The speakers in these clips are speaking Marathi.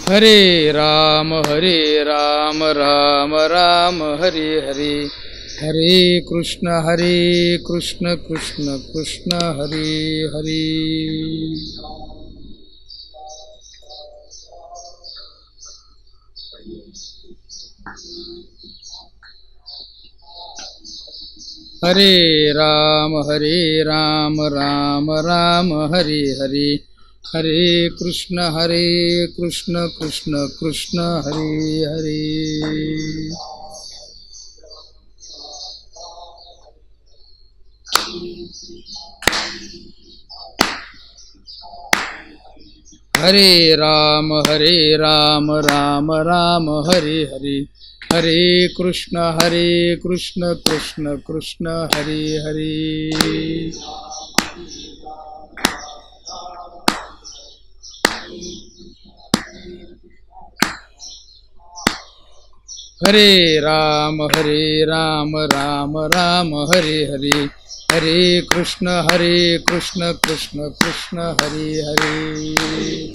हरे राम राम राम हरे हरे, हरे कृष्ण कृष्ण कृष्ण हरे हरे। हरे राम राम राम हरे हरे, हरे कृष्ण कृष्ण कृष्ण हरे हरे। हरे राम राम राम हरे हरे, हरे कृष्ण कृष्ण कृष्ण हरे हरे। हरे राम राम हरे हरे, हरे कृष्ण कृष्ण कृष्ण हरे हरे।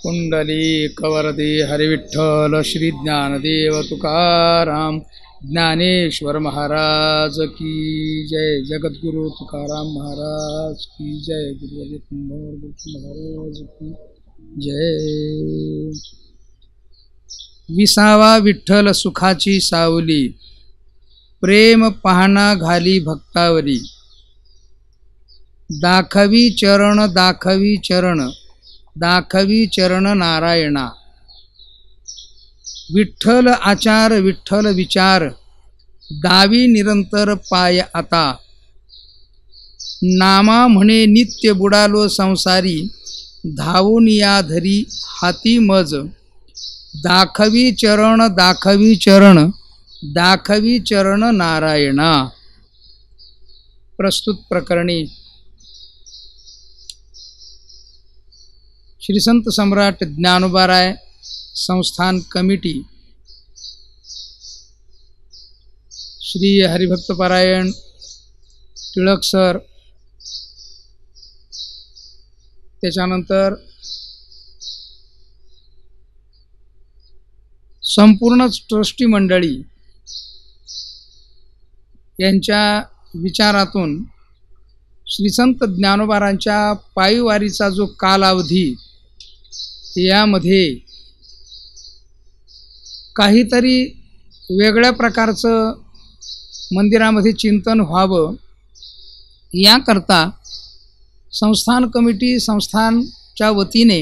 कुंडली कवरदे हरि विठ्ठल श्री ज्ञानदेव तुकाराम ज्ञानेश्वर महाराज की जय, जगद्गुरु तुकाराम महाराज की जय, गुरुदेव महाराज की जय। विसावा विठ्ठल सुखाची सावली, प्रेम पाहना घाली भक्तावरी, दाखवी चरण दाखवी चरण दाखवी चरण नारायणा, विठ्ठल आचार विठ्ठल विचार, दावी निरंतर पाय आता, नामा म्हणे नित्य बुडालो संसारी, धावून या धरी हाती मज, दाखवी चरण दाखवी चरण दाखवी चरण नारायणा। प्रस्तुत प्रकरणी श्री संत सम्राट ज्ञानोबाराय संस्थान कमिटी, श्री हरिभक्तपरायण टिळक सर, त्याच्यानंतर संपूर्ण ट्रस्टी मंडळी यांच्या विचारातून श्री संत ज्ञानोबारांच्या पायीवारीचा जो कालावधी, यामध्ये काहीतरी वेगळ्या प्रकारचं मंदिरामध्ये चिंतन व्हावं, याकरता संस्थान कमिटी संस्थानच्या वतीने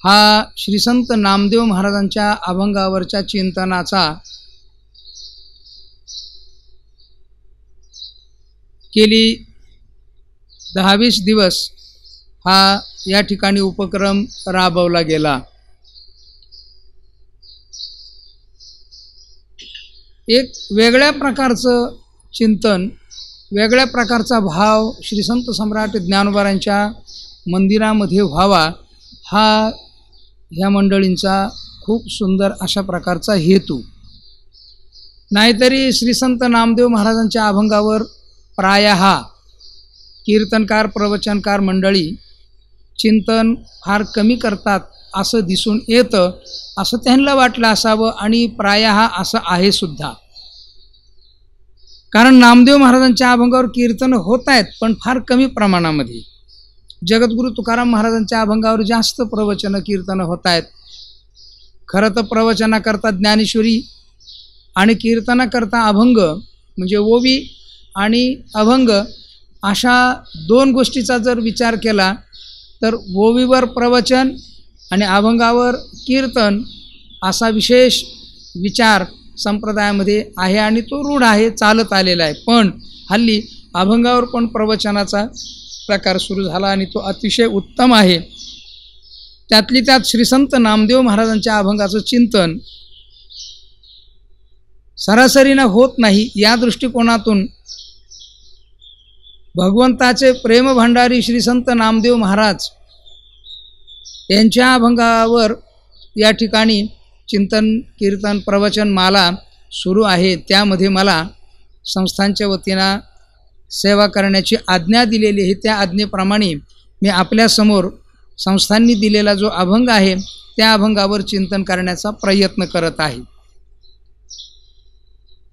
हा श्री संत नामदेव महाराजांच्या अभंगावरच्या चिंतनाचा गेली 10-20 दिवस हा या ठिकाणी उपक्रम राबवला गेला। एक वेगळ्या प्रकारचं चिंतन, वेगळ्या प्रकारचा भाव श्री संत सम्राट ज्ञानोबारांच्या मंदिरामध्ये व्हावा, हा ह्या मंडळींचा खूप सुंदर अशा प्रकारचा हेतू। नाहीतरी श्री संत नामदेव महाराजांच्या अभंगावर प्रायः कीर्तनकार प्रवचनकार मंडळी चिंतन फार कमी करतात असं दिसून येतं, असं त्यांना वाटलं असावं आणि प्रायः असं आहे सुद्धा। कारण नामदेव महाराजांच्या अभंगावर कीर्तन होत आहेत, पण फार कमी प्रमाणामध्ये। जगद्गुरु तुकाराम महाराजांच्या अभंगावर जास्त प्रवचन कीर्तन होत आहेत। खरं तर प्रवचनाकरता ज्ञानेश्वरी आणि कीर्तनाकरता अभंग म्हणजे ओवी आणि अभंग अशा दोन गोष्टीचा जर विचार केला तर ओवीवर प्रवचन आणि अभंगावर कीर्तन असा विशेष विचार संप्रदायामध्ये आहे आणि तो रूढ आहे, चालत आलेला आहे। पण हल्ली अभंगावर पण प्रवचनाचा प्रकार सुरू झाला आणि तो अतिशय उत्तम आहे। त्यातली त्यात श्री संत नामदेव महाराजांच्या अभंगाचं चिंतन सरासरीनं होत नाही। या दृष्टिकोनातून भगवंताचे प्रेम भंडारी श्री संत नामदेव महाराज यांच्या अभंगावर या ठिकाणी चिंतन कीर्तन प्रवचन माला सुरू आहे। त्यामध्ये मला संस्थांच्या वतीनं सेवा करण्याची आज्ञा दिलेली आहे. त्या आज्ञेप्रमाणे मी आपल्यासमोर संस्थांनी दिलेला जो अभंग आहे त्या अभंगावर चिंतन करण्याचा प्रयत्न करत आहे.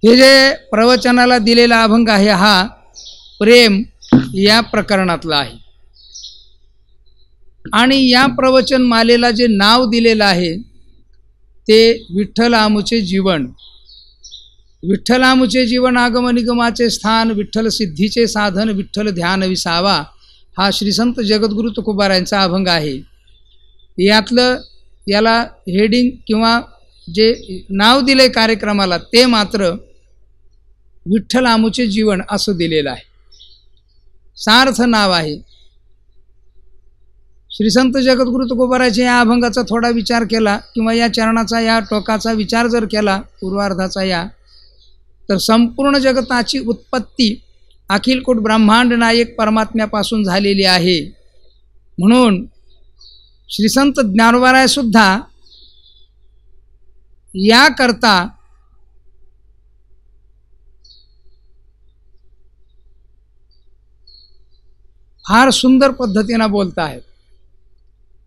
हे जे प्रवचनाला दिलेला अभंग आहे हा प्रेम या प्रकरणातला आहे. आणि या प्रवचन मालेला जे नाव दिलेलं आहे ते विठ्ठल आमुचे जीवन. विठ्ठल आमुचे जीवन आगम निगमाचे स्थान, विठ्ठल सिद्धीचे साधन, विठ्ठल ध्यान विसावा, हा श्रीसंत जगद्गुरु तुकोबारायांचा अभंग आहे. याला हेडिंग किंवा जे नाव दिले कार्यक्रमाला ते मात्र विठ्ठल आमुचे जीवन असं दिलेलं आहे. सार्थ नाव आहे. श्रीसंत जगद्गुरु तुकोबाराच्या या अभंगाचा थोडा विचार केला किंवा या चरणाचा या टोकाचा विचार जर केला पूर्वार्धाचा तर संपूर्ण जगताची उत्पत्ती अखिलकोट ब्रह्मांड नायक परमात्म्यापासून झालेली आहे. म्हणून श्रीसंत ज्ञानोबाराय सुद्धा याकरता फार सुंदर पद्धतीने बोलत आहेत.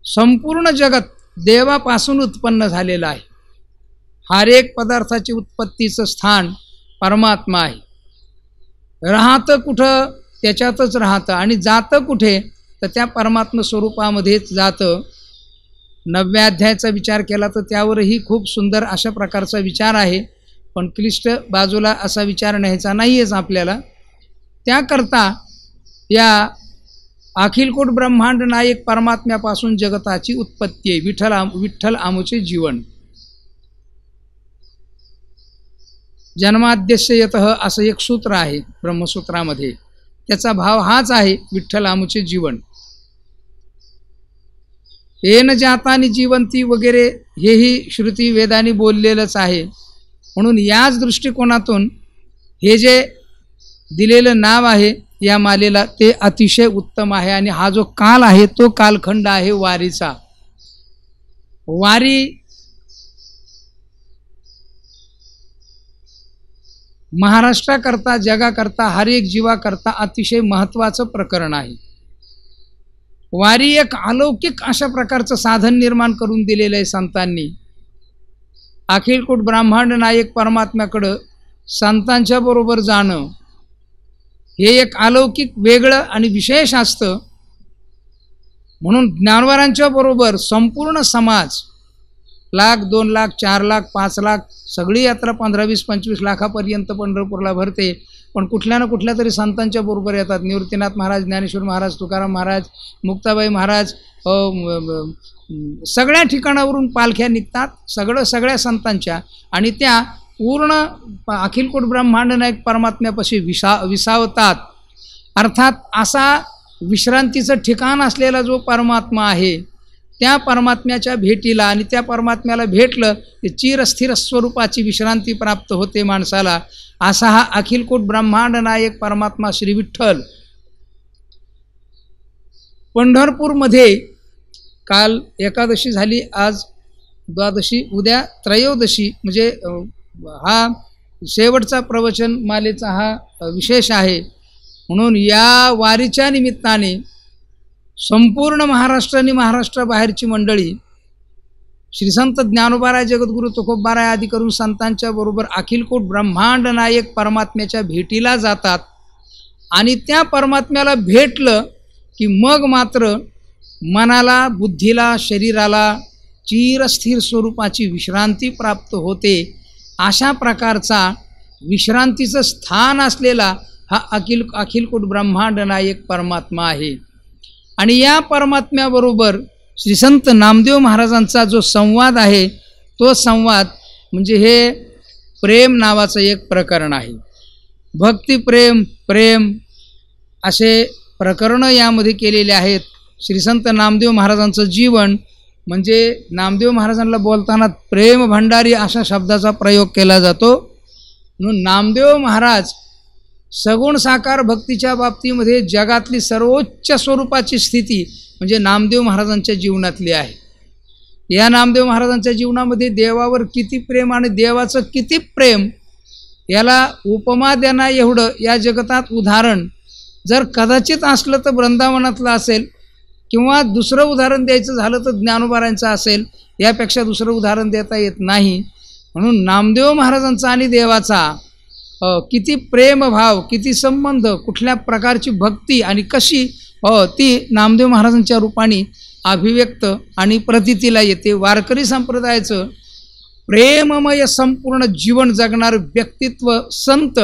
संपूर्ण जगत देवापासून उत्पन्न झालेलं आहे. हर एक पदार्थाची उत्पत्तीचं स्थान परमात्मा आहे. राहतं कुठं त्याच्यातच राहतं आणि जातं कुठे तर त्या परमात्मा स्वरूपामध्येच जातं. 9व्या अध्यायाचा विचार केला तर त्यावरही खूप सुंदर अशा प्रकारचा विचार आहे. पण क्लिष्ट बाजूला असा विचार न्यायचा नाहीच आपल्याला. त्याकरता या अखिलकोट ब्रह्मांड नायक परमात्म्यापासून जगताची उत्पत्ती आहे. विठ्ठल आमुचे जीवन. जन्माद्यस्यतः असं एक सूत्र आहे ब्रह्मसूत्रामध्ये. त्याचा भाव हाच आहे विठ्ठल आमुचे जीवन. येन जातानी जीवंती वगैरे हेही श्रुती वेदानी बोललेलंच आहे. म्हणून याच दृष्टिकोनातून हे जे दिलेलं नाव आहे या मालेला ते अतिशय उत्तम आहे. आणि हा जो काल आहे तो कालखंड आहे वारीचा. वारी महाराष्ट्राकरता जगाकरता हर एक जीवाकरता अतिशय महत्त्वाचं प्रकरण आहे. वारी एक अलौकिक अशा प्रकारचं साधन निर्माण करून दिलेलं आहे संतांनी. अखिलकोट ब्रह्मांड नायक परमात्म्याकडं संतांच्या बरोबर जाणं हे एक अलौकिक वेगळं आणि विशेष असतं. म्हणून ज्ञानवारांच्या बरोबर संपूर्ण समाज 1,00,000, 2,00,000, 4,00,000, 5,00,000 सगळी यात्रा 15, 20, 25 लाखापर्यंत पंढरपूरला भरते. पण कुठल्या ना कुठल्या तरी संतांच्या बरोबर येतात. निवृत्तीनाथ महाराज, ज्ञानेश्वर महाराज, तुकाराम महाराज, मुक्ताबाई महाराज, सगळ्या ठिकाणावरून पालख्या निघतात सगळ्या संतांच्या. आणि त्या पूर्ण अखिलकोट ब्रह्मांड नायक परमात्म्यापाशी विसावतात. अर्थात असा विश्रांतीचं ठिकाण असलेला जो परमात्मा आहे त्या परमात्म्याच्या भेटीला आणि त्या परमात्म्याला भेटलं की चिरस्थिर स्वरूपाची विश्रांती प्राप्त होते माणसाला. असा हा अखिलकोट ब्रह्मांड नायक परमात्मा श्री विठ्ठल पंढरपूरमध्ये काल एकादशी झाली, आज द्वादशी, उद्या त्रयोदशी, म्हणजे हा शेवटचा प्रवचन मालेचा हा विशेष आहे. म्हणून या वारीच्या निमित्ताने संपूर्ण महाराष्ट्र आणि महाराष्ट्राबाहेरची मंडळी श्रीसंत ज्ञानोबाराय, जगद्गुरु तुकोबाराय आदी करून संतांच्या बरोबर अखिलकोट ब्रह्मांड नायक परमात्म्याच्या भेटीला जातात. आणि त्या परमात्म्याला भेटलं की मग मात्र मनाला, बुद्धीला, शरीराला चिरस्थिर स्वरूपाची विश्रांती प्राप्त होते. अशा प्रकारचा विश्रांतीचं स्थान असलेला हा अखिलकोट ब्रह्मांड नायक परमात्मा आहे. आणि या परमात्म्याबरोबर श्री संत नामदेव महाराजांचा जो संवाद आहे तो संवाद म्हणजे हे प्रेम नावाचं एक प्रकरण आहे. भक्तिप्रेम, प्रेम असे प्रकरणं यामध्ये केलेले आहेत. श्री संत नामदेव महाराजांचं जीवन म्हणजे नामदेव महाराजांना बोलताना प्रेम भंडारी अशा शब्दाचा प्रयोग केला जातो. म्हणून नामदेव महाराज सगुण साकार भक्तीच्या बाबतीमध्ये जगातली सर्वोच्च स्वरूपाची स्थिती म्हणजे नामदेव महाराजांच्या जीवनातली आहे. या नामदेव महाराजांच्या जीवनामध्ये देवावर किती प्रेम आणि देवाचं किती प्रेम याला उपमा देणं एवढं या जगतात उदाहरण जर कदाचित असलं तर वृंदावनातलं असेल, किंवा दुसरं उदाहरण द्यायचं झालं तर ज्ञानोबारांचं असेल. यापेक्षा दुसरं उदाहरण देता येत नाही. म्हणून नामदेव महाराजांचा आणि देवाचा किती प्रेमभाव, किती संबंध, कुठल्या प्रकारची भक्ती आणि कशी ती नामदेव महाराजांच्या रूपाने अभिव्यक्त आणि प्रतीतीला येते. वारकरी संप्रदायाचं प्रेममय संपूर्ण जीवन जगणारं व्यक्तित्व संत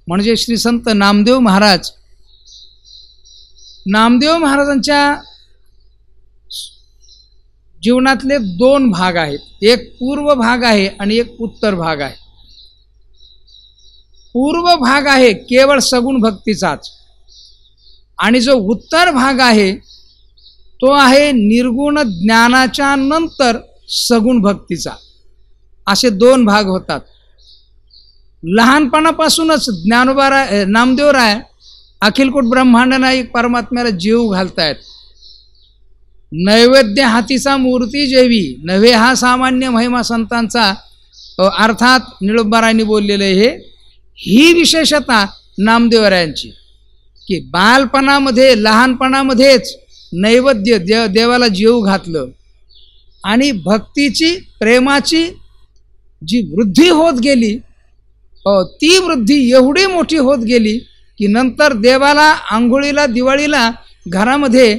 म्हणजे श्री संत नामदेव महाराज. नामदेव महाराजांच्या जीवनातले दोन भाग आहेत. एक पूर्व भाग आहे आणि एक उत्तर भाग आहे. पूर्व भाग आहे केवळ सगुण भक्तीचाच, आणि जो उत्तर भाग आहे तो आहे निर्गुण ज्ञानाच्या नंतर सगुण भक्तीचा. असे दोन भाग होतात. लहानपणापासूनच ज्ञानोबाराय नामदेवराय अखिलकोट ब्रह्मांड नायक परमात्म्याला जीव घालतायत. नैवेद्य हातीचा मूर्ती जेवी नव्हे हा सामान्य महिमा संतांचा अर्थात निळोबारायांनी बोललेलं आहे. ही विशेषता नामदेवरायांची की बालपणामध्ये लहानपणामध्येच नैवेद्य देवाला जीव घातलं आणि भक्तीची प्रेमाची जी वृद्धी होत गेली ती वृद्धी एवढी मोठी होत गेली की नंतर देवाला आंघोळीला दिवाळीला घरामध्ये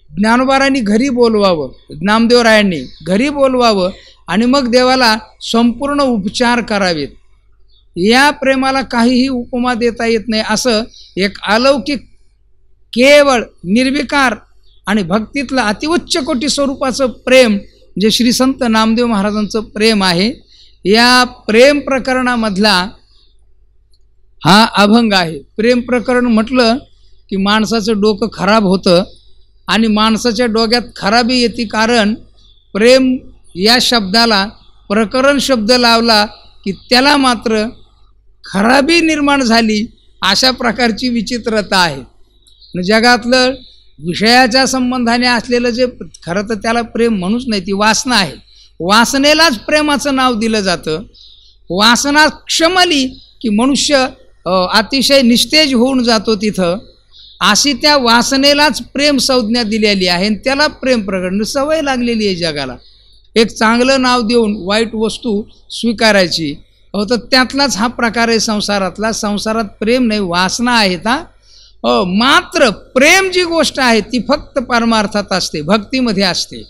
ज्ञानोबारायांनी घरी बोलवावं, नामदेवरायांनी घरी बोलवावं आणि मग देवाला संपूर्ण उपचार करावेत. या प्रेमाला काहीही उपमा देता येत नाही. असं एक अलौकिक केवळ निर्विकार आणि भक्तीतलं अतिउच्च कोटी स्वरूपाचं प्रेम जे श्री संत नामदेव महाराजांचं प्रेम आहे. या प्रेम प्रकरणामधला हा अभंग आहे. प्रेम प्रकरण म्हटलं की माणसाचं डोकं खराब होतं आणि माणसाच्या डोक्यात खराबी येते, कारण प्रेम या शब्दाला प्रकरण शब्द लावला की त्याला मात्र खराबी निर्माण झाली, अशा प्रकारची विचित्रता आहे. जगातलं विषयाच्या संबंधाने असलेलं जे खरं तर त्याला प्रेम म्हणूच नाही, ती वासना आहे. वासनेलाच प्रेमाचं नाव दिलं जातं. वासना क्षमली की मनुष्य अतिशय निस्तेज होऊन जातो तिथं. अशी त्या वासनेलाच प्रेम संज्ञा दिलेली आहे आणि त्याला प्रेम प्रकरण सवय लागलेली आहे जगाला. एक चांगलं नाव देऊन वाईट वस्तू स्वीकारायची, तर त्यातलाच हा प्रकार आहे संसारातला. संसारात प्रेम नाही, वासना आहेत. मात्र प्रेम जी गोष्ट आहे ती फक्त परमार्थात असते, भक्तीमध्ये असते.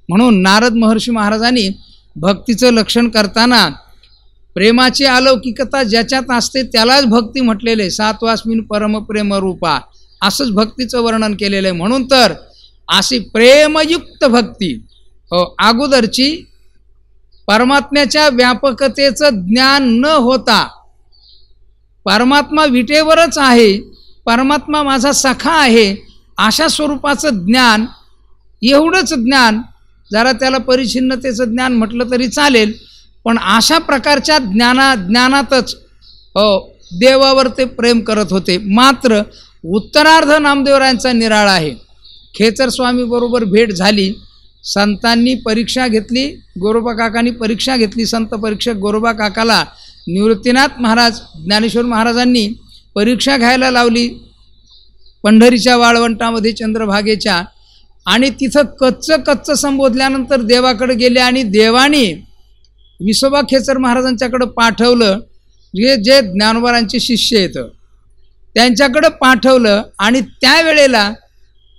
म्हणून नारद महर्षी महाराजांनी भक्तीचं लक्षण करताना प्रेमाची अलौकिकता ज्याच्यात असते त्यालाच भक्ती म्हटलेले आहे. सात्वास्मिन परमप्रेम रूपा असंच भक्तीचं वर्णन केलेलं आहे. म्हणून तर अशी प्रेमयुक्त भक्ती अगोदरची परमात्म्याच्या व्यापकतेचं ज्ञान न होता परमात्मा विटेवरच आहे, परमात्मा माझा सखा आहे अशा स्वरूपाचं ज्ञान, एवढंच ज्ञान, जरा त्याला परिच्छिन्नतेचं ज्ञान म्हटलं तरी चालेल, पण अशा प्रकारच्या ज्ञानातच देवावर ते प्रेम करत होते. मात्र उत्तरार्ध नामदेवरायांचा निराळा आहे. खेचर स्वामी बरोबर भेट झाली, संतांनी परीक्षा घेतली, गोरोबा काकांनी परीक्षा घेतली, संत परीक्षक गोरोबा काकाला निवृत्तीनाथ महाराज ज्ञानेश्वर महाराजांनी परीक्षा घ्यायला लावली पंढरीच्या वाळवंटामध्ये चंद्रभागेच्या, आणि तिथं कच्चं संबोधल्यानंतर देवाकडे गेले आणि देवाने विसोबा खेचर महाराजांच्याकडं पाठवलं, जे ज्ञानोबारांचे शिष्य आहेत त्यांच्याकडं पाठवलं. आणि त्यावेळेला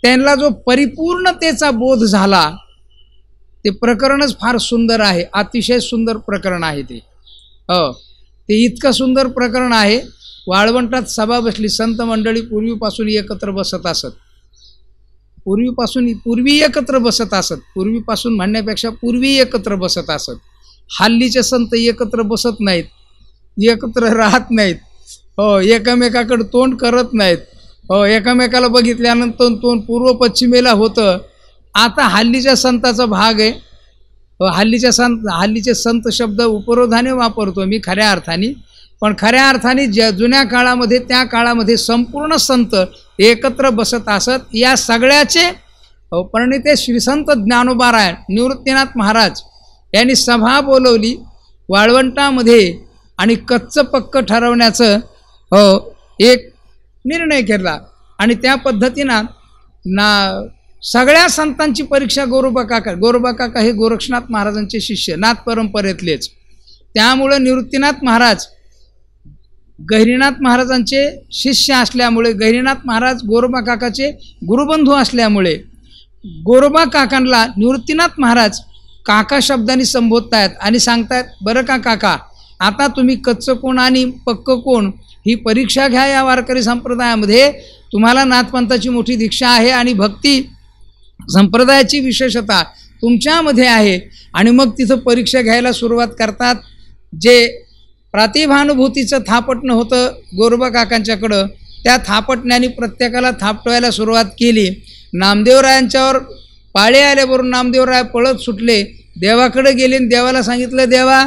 त्यांना जो परिपूर्णतेचा बोध झाला, ते प्रकरणच फार सुंदर आहे, अतिशय सुंदर प्रकरण आहे ते. ते इतकं सुंदर प्रकरण आहे. वाळवंटात सभा बसली, संत मंडळी पूर्वीपासून एकत्र बसत असत, पूर्वी एकत्र बसत असत, पूर्वीपासून म्हणण्यापेक्षा पूर्वी एकत्र बसत असत. हल्लीचे संत एकत्र बसत नाहीत, एकत्र राहत नाहीत, एकमेकाकडे तोंड करत नाहीत, एकमेकाला बघितल्यानंतर तोंड पूर्व पश्चिमेला होतं. आता हल्लीच्या संताचा भाग आहे. हल्लीचे संत शब्द उपरोधाने वापरतो मी खऱ्या अर्थाने, पण खऱ्या अर्थाने जुन्या काळामध्ये त्या काळामध्ये संपूर्ण संत एकत्र बसत असत. या सगळ्याचे परिणिते श्रीसंत ज्ञानोबाराय निवृत्तीनाथ महाराज यांनी सभा बोलवली वाळवंटामध्ये, आणि कच्चं पक्क ठरवण्याचं एक निर्णय केला आणि त्या पद्धतीनं सगळ्या संतांची परीक्षा गोरोबा काका हे गोरक्षनाथ महाराजांचे शिष्य नाथ परंपरेतलेच, त्यामुळं निवृत्तीनाथ महाराज गहिरीनाथ महाराजांचे शिष्य असल्यामुळे, गहिरीनाथ महाराज गोरोबा काकाचे गुरुबंधू असल्यामुळे गोरोबा काकांना निवृत्तीनाथ महाराज काका शब्दाने संबोधतायत आणि सांगतायत, बरं का काका, आता तुम्ही कच्चं कोण आणि पक्क कोण ही परीक्षा घ्या. या वारकरी संप्रदायामध्ये तुम्हाला नाथपंथाची मोठी दीक्षा आहे आणि भक्ती संप्रदायाची विशेषता तुमच्यामध्ये आहे. आणि मग तिथं परीक्षा घ्यायला सुरुवात करतात. जे प्रतिभानुभूतीचं थापटणं होतं गोरोबा काकांच्याकडं, त्या थापटण्याने प्रत्येकाला थापटवायला सुरुवात केली. नामदेवरायांच्यावर पाळे आल्याबरोबर नामदेवराय पळत सुटले, देवाकडे गेले आणि देवाला सांगितलं, देवा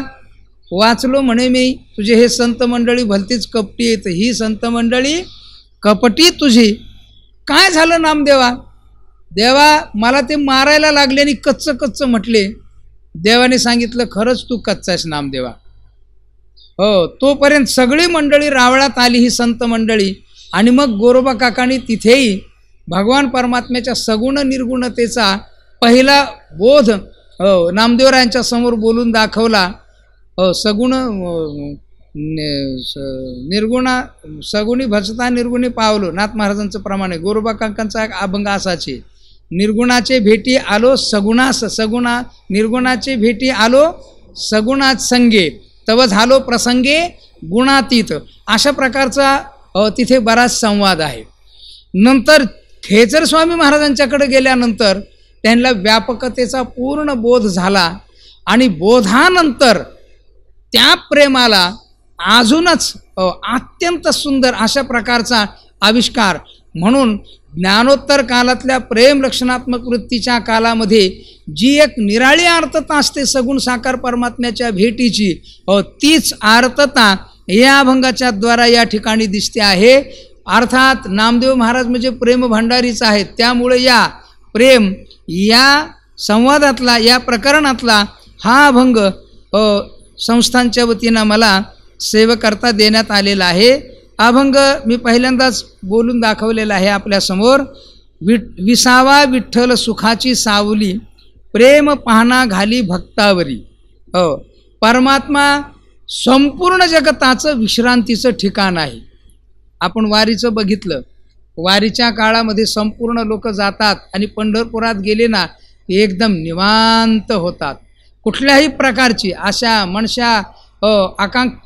वाचलो म्हणे मी, तुझे हे संत मंडळी भलतीच कपटी येत, ही संत मंडळी कपटी तुझी. काय झालं नामदेवा? देवा मला ते मारायला लागले आणि कच्चं म्हटले. देवाने सांगितलं, खरंच तू कच्चाच नामदेवा. हो, तोपर्यंत सगळी मंडळी रावळात आली, ही संत मंडळी. आणि मग गोरोबा काकांनी तिथेही भगवान परमात्म्याच्या सगुण निर्गुणतेचा पहिला बोध नामदेवरायांच्या समोर बोलून दाखवला. सगुण सगुणी भजता निर्गुणी पावलो, नाथ महाराजांचं प्रमाणे गोरोबा काकांचा एक अभंग असाचे, निर्गुणाचे भेटी आलो सगुणास, निर्गुणाचे भेटी आलो सगुणात संगे, तव झालो प्रसंगे गुणातीत. अशा प्रकारचा तिथे बराच संवाद आहे. नंतर खेचर स्वामी महाराजांच्याकडे गेल्यानंतर त्यांना व्यापकतेचा पूर्ण बोध झाला आणि बोधानंतर त्या प्रेमाला अजूनच अत्यंत सुंदर अशा प्रकारचा आविष्कार म्हणून ज्ञानोत्तर कालातल्या प्रेम लक्षणात्मक वृत्तीच्या कालामध्ये जी एक निराळी आर्तता असते सगुण साकार परमात्म्याच्या भेटीची, तीच आर्तता या अभंगाच्या द्वारा या ठिकाणी दिसते आहे. अर्थात नामदेव महाराज म्हणजे प्रेम भंडारीच आहेत, त्यामुळे या प्रेम या संवादातला या प्रकरणातला हा अभंग संस्थांच्या वतीनं मला सेवकर्ता देण्यात आलेला आहे. अभंग मी पहिल्यांदाच बोलून दाखवलेला आहे आपल्यासमोर. विसावा विठ्ठल सुखाची सावली, प्रेम पाहना घाली भक्तावरी. परमात्मा संपूर्ण जगताचं विश्रांतीचं ठिकाण आहे. आपण वारीचं बघितलं, वारीच्या काळामध्ये संपूर्ण लोक जातात आणि पंढरपुरात गेले ना एकदम निवांत होतात. कुठल्याही प्रकारची आशा मनशा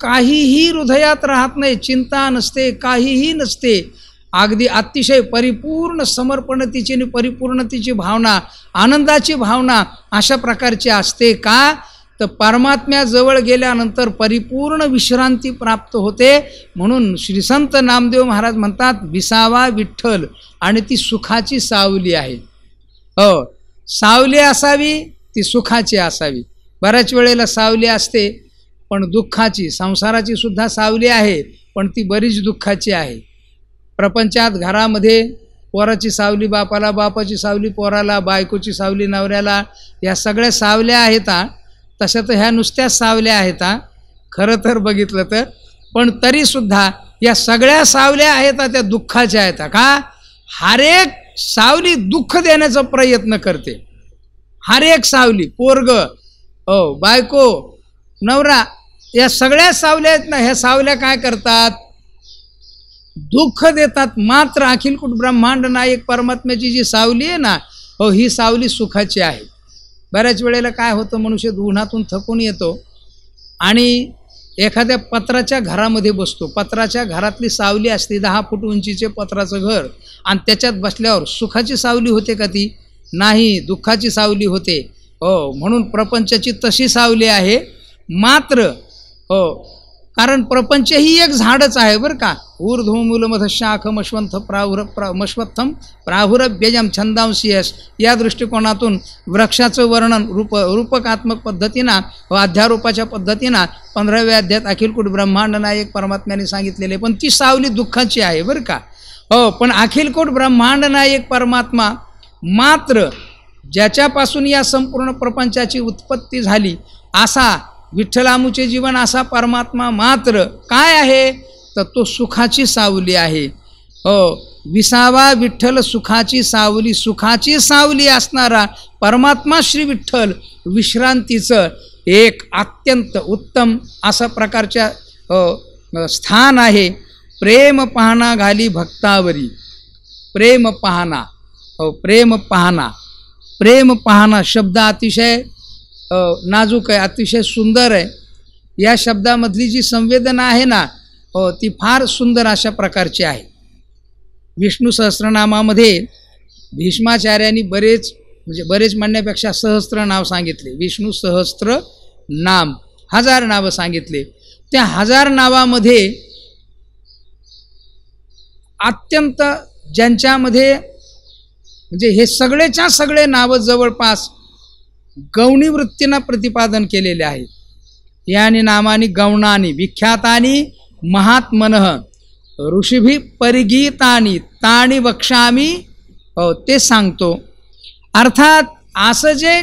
काहीही हृदयात राहत नाही, चिंता नसते, काहीही नसते. अगदी अतिशय परिपूर्ण समर्पणतेची आणि परिपूर्णतेची भावना, आनंदाची भावना अशा प्रकारची असते. का तर परमात्म्याजवळ गेल्यानंतर परिपूर्ण विश्रांती प्राप्त होते. म्हणून श्री संत नामदेव महाराज म्हणतात विसावा विठ्ठल, आणि ती सुखाची सावली आहे. सावली असावी ती सुखाची असावी. बऱ्याच वेळेला सावली असते पण दुःखाची, संसाराची सुद्धा सावली आहे पण ती बरीच दुःखाची आहे. प्रपंचात घरामध्ये पोराची सावली बापाला, बापाची सावली पोराला, बायकोची सावली नवऱ्याला, या सगळ्या सावल्या आहेत. तशा तर ह्या नुसत्याच सावल्या आहेत खरं तर बघितलं तर. पण तरीसुद्धा या सगळ्या सावल्या आहेत त्या दुःखाच्या आहेत. का? हर एक सावली दुःख देण्याचा प्रयत्न करते. हर एक सावली, पोरग, बायको, नवरा, या सगळ्या सावल्या आहेत ना, ह्या सावल्या काय करतात? दुःख देतात. मात्र अखिलकूट ब्रह्मांड नायक परमात्म्याची जी सावली आहे ना, ही सावली सुखाची आहे. बऱ्याच वेळेला काय होतं, मनुष्य उन्हातून थकून येतो आणि एखाद्या पत्राच्या घरामध्ये बसतो. पत्राच्या घरातली सावली असते, 10 फूट उंचीचे पत्राचं घर, आणि त्याच्यात बसल्यावर सुखाची सावली होते का ती? नाही, दुःखाची सावली होते. म्हणून प्रपंचाची तशी सावली आहे. मात्र कारण प्रपंच ही एक झाडच आहे बरं का. ऊर्ध्वमूलमधशाखमश्वत्थम प्राहुरव्ययम छंदांशीयस, या दृष्टिकोनातून वृक्षाचं वर्णन रूपकात्मक पद्धतीनं व अध्यारोपाच्या पद्धतीनं 15व्या अध्यायात अखिलकूट ब्रह्मांड नायक परमात्म्याने सांगितलेले. पण ती सावली दुःखाची आहे बरं का. पण अखिलकूट ब्रह्मांड नायक परमात्मा मात्र ज्याच्यापासून या संपूर्ण प्रपंचाची उत्पत्ती झाली असा विठ्ठलामुचे जीवन असा परमात्मा मात्र काय आहे तर तो सुखाची सावली आहे. हो, विसावा विठ्ठल सुखाची सावली, सुखाची सावली असणारा परमात्मा श्री विठ्ठल विश्रांतीचं एक अत्यंत उत्तम अशा प्रकारच्या स्थान आहे. प्रेम पाहणा घाली भक्तावरी, प्रेम पाहणा, प्रेम पाहणा, प्रेम पाहणा शब्द अतिशय नाजूक आहे, अतिशय सुंदर आहे. या शब्दामधली जी संवेदना आहे ना ती फार सुंदर अशा प्रकारची आहे. विष्णू सहस्रनामामध्ये भीष्माचार्यांनी बरेच म्हणण्यापेक्षा सहस्त्र नाव सांगितले. विष्णू सहस्त्र नाम, 1000 नावं सांगितले. त्या 1000 नावामध्ये अत्यंत ज्यांच्यामध्ये म्हणजे हे सगळेच्या सगळे नावं जवळपास गौणी वृत्तीनं प्रतिपादन केलेले आहेत. यानी नामानी गौणानी विख्यातानी महात्मनः ऋषिभी परिगीतानी ताणी वक्ष्यामी, ते सांगतो. अर्थात असं जे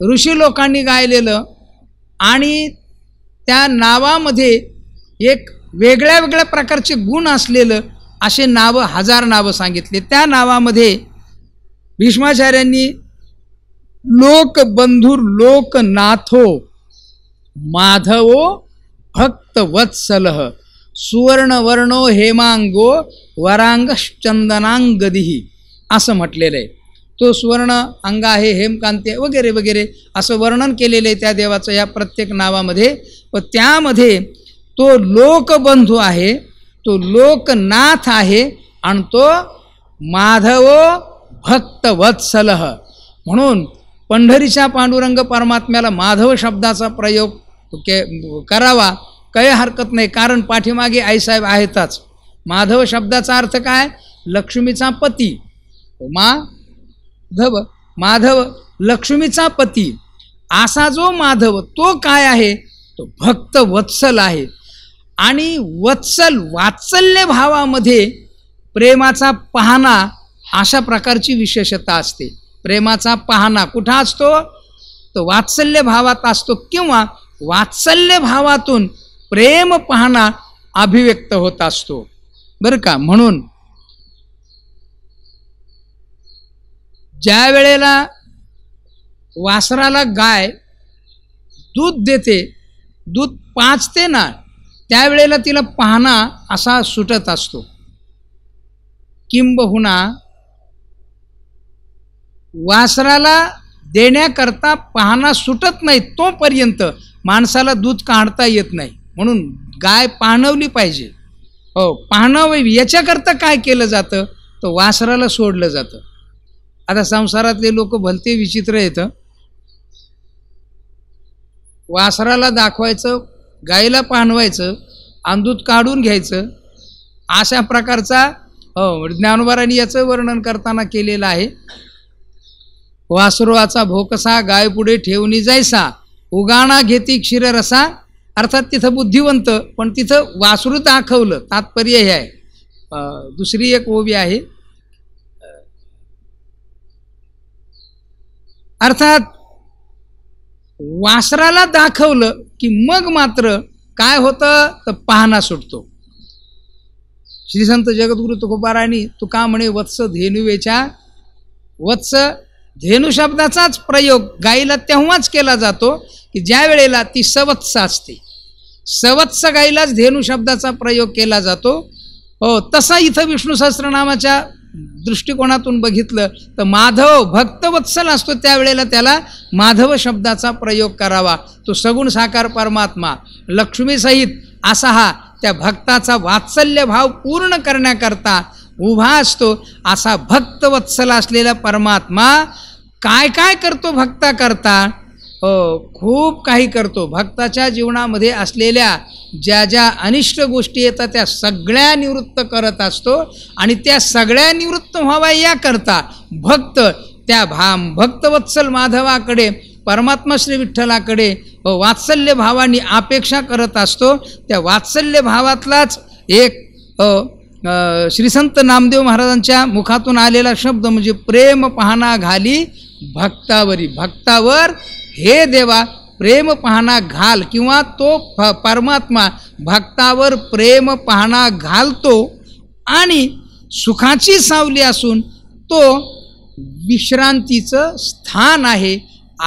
ऋषी लोकांनी गायलेलं आणि त्या नावामध्ये एक वेगळ्या वेगळ्या प्रकारचे गुण असलेलं असे नावं 1000 नावं सांगितले. त्या नावामध्ये भीष्माचार्यांनी लोकबंधुर लोकनाथो माधवो भक्तवत्सलः सुवर्णवर्णो हेमांगो वरांगश्चंदनांगदिही असं म्हटलेलं आहे. तो सुवर्ण अंग आहे, हेमकांती वगैरे वगैरे असं वर्णन केलेलं आहे त्या देवाचं या प्रत्येक नावामध्ये. व त्यामध्ये तो लोकबंधू आहे, तो लोकनाथ आहे आणि तो माधवो भक्तवत्सलः. म्हणून पंढरीच्या पांडुरंग परमात्म्याला माधव शब्दाचा प्रयोग करावा काही हरकत नाही, कारण पाठीमागे आईसाहेब आहेतच. माधव शब्दाचा अर्थ काय? लक्ष्मीचा पती. माधव लक्ष्मीचा पती असा जो माधव तो काय आहे? तो भक्त वत्सल आहे. आणि वत्सल वात्सल्य भावामध्ये प्रेमाचा पाहणा अशा प्रकारची विशेषता असते. प्रेमाचा पाहणा कुठं असतो? तो वात्सल्य भावात असतो किंवा वात्सल्य भावातून प्रेम पाहणा अभिव्यक्त होत असतो बरं का. म्हणून ज्या वेळेला वासराला गाय दूध देते, दूध पाजते ना, त्यावेळेला तिला पाहणा असा सुटत असतो. किंबहुना वासराला देण्याकरता पाहणा सुटत नाही तोपर्यंत माणसाला दूध काढता येत नाही. म्हणून गाय पाहणवली पाहिजे. हो, पाहणं याच्याकरता काय केलं जातं? तर वासराला सोडलं जातं. आता संसारातले लोक भलते विचित्र येतं. वासराला दाखवायचं, गायीला पाहणवायचं आणि दूध काढून घ्यायचं अशा प्रकारचा ज्ञानोबारांनी याचं वर्णन करताना केलेलं आहे. वासरुआचा भोकसा गाय पुढे ठेवणी जायसा उगाणा घेती क्षीररसा. अर्थात तिथं बुद्धिवंत, पण तिथं वासरू दाखवलं, तात्पर्य हे आहे. दुसरी एक ओवी आहे. अर्थात वासराला दाखवलं की मग मात्र काय होतं तर पाहणा सुटतो. श्री संत जगद्गुरु तुकोबारांनी तुका म्हणे वत्स धेनुवेच्या, वत्स धेनू शब्दाचाच प्रयोग गाईला तेव्हाच केला जातो की ज्या वेळेला ती सवत्स असते. सवत्स गाईलाच धेनू शब्दाचा प्रयोग केला जातो. हो, तसा इथं विष्णू सहस्रनामाच्या दृष्टिकोनातून बघितलं तर माधव भक्तवत्सल असतो, त्यावेळेला त्याला माधव शब्दाचा प्रयोग करावा. तो सगुण साकार परमात्मा लक्ष्मीसहित असा हा त्या भक्ताचा वात्सल्य भाव पूर्ण करण्याकरता उभा असतो. असा भक्तवत्सल असलेला परमात्मा काय काय करतो भक्ताकरता? खूप काही करतो. भक्ताच्या जीवनामध्ये असलेल्या ज्या ज्या अनिष्ट गोष्टी येतात त्या सगळ्या निवृत्त करत असतो. आणि त्या सगळ्या निवृत्त व्हाव्या याकरता भक्त त्या भक्तवत्सल माधवाकडे, परमात्मा श्री विठ्ठलाकडे वात्सल्य भावानी अपेक्षा करत असतो. त्या वात्सल्य भावातलाच एक श्री संत नामदेव महाराजांच्या मुखातून आलेला शब्द म्हणजे प्रेम पाहणा घाली भक्तावरी. भक्तावर हे देवा प्रेम पाहणा घाल, किंवा तो परमात्मा भक्तावर प्रेम पाहणा घालतो आणि सुखाची सावली असून तो विश्रांतीचं स्थान आहे,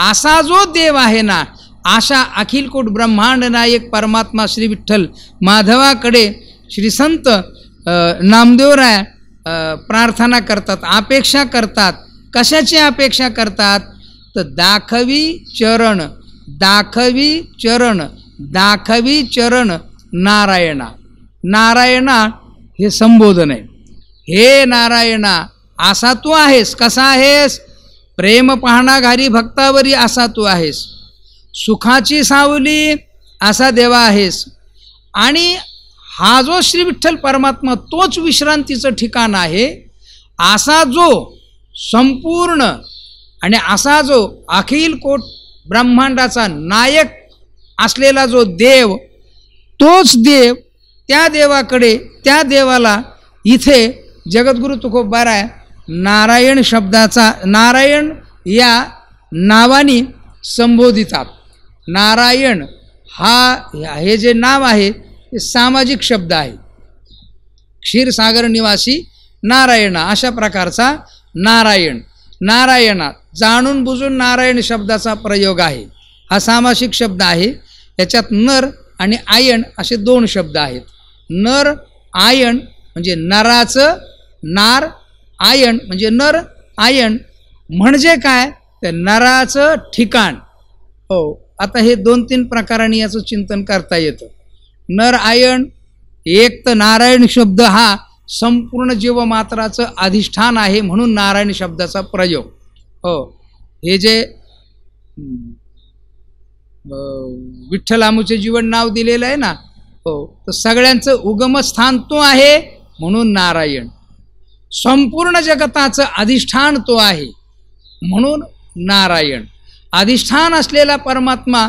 असा जो देव आहे ना, अशा अखिलकोट ब्रह्मांड नायक परमात्मा श्री विठ्ठल माधवाकडे श्री संत नामदेवराय प्रार्थना करतात, अपेक्षा करतात. कशाची अपेक्षा करतात? तर दाखवी चरण, दाखवी चरण, दाखवी चरण नारायणा. नारायणा हे संबोधन आहे. हे नारायणा, असा तू आहेस. कसा आहेस? प्रेम पाहणा घारी भक्तावरी असा तू आहेस. सुखाची सावली असा देवा आहेस. आणि हा जो श्री विठ्ठल परमात्मा तोच विश्रांतीचं ठिकाण आहे. असा जो संपूर्ण आणि असा जो अखिल कोट ब्रह्मांडाचा नायक असलेला जो देव, तोच देव, त्या देवाकडे, त्या देवाला इथे जगद्गुरु तुकोबाराय नारायण शब्दाचा, नारायण या नावाने संबोधितात. नारायण हे जे नाव आहे ते सामाजिक शब्द आहे. क्षीरसागर निवासी नारायण, अशा प्रकारचा नारायण. नारायणा जाणून बुजून नारायण शब्दाचा प्रयोग आहे. हा सामासिक शब्द आहे. याच्यात नर आणि आयण असे दोन शब्द आहेत. नर आयण म्हणजे नराचं नार, आयण म्हणजे नर. आयण म्हणजे काय? तर नराचं ठिकाण. हो, आता हे 2-3 प्रकारांनी याचं चिंतन करता येतं. नर आयण, एक तर नारायण शब्द हा संपूर्ण जीवमात्राचं अधिष्ठान आहे, म्हणून नारायण शब्दाचा प्रयोग. हो, हे जे विठ्ठलामुचे जीवन नाव दिलेलं आहे ना, हो, तर सगळ्यांचं उगमस्थान तो आहे, म्हणून नारायण. संपूर्ण जगताचं अधिष्ठान तो आहे, म्हणून नारायण. अधिष्ठान असलेला परमात्मा,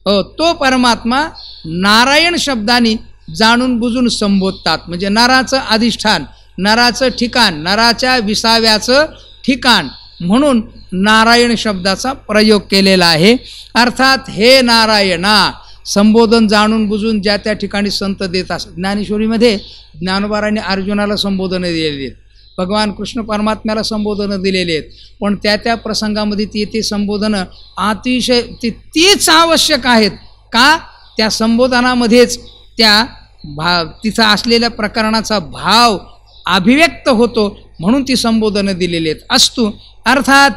तो परमात्मा नारायण शब्दाने जाणून बुजून संबोधतात. म्हणजे नराचं अधिष्ठान, नराचं ठिकाण, नराच्या विसाव्याचं ठिकाण, म्हणून नारायण शब्दाचा प्रयोग केलेला आहे. अर्थात हे नारायणा, संबोधन जाणून बुजून ज्या त्या ठिकाणी संत देत असतात. ज्ञानेश्वरीमध्ये ज्ञानोबारांनी अर्जुनाला संबोधनं दिलेली आहेत, भगवान कृष्ण परमात्म्याला संबोधनं दिलेली आहेत. पण त्या त्या प्रसंगामध्ये ते संबोधनं अतिशय तीच आवश्यक आहेत. का? त्या संबोधनामध्येच त्या तिथं असलेल्या प्रकरणाचा भाव अभिव्यक्त होतो, म्हणून ती संबोधनं दिलेली आहेत. अस्तु, अर्थात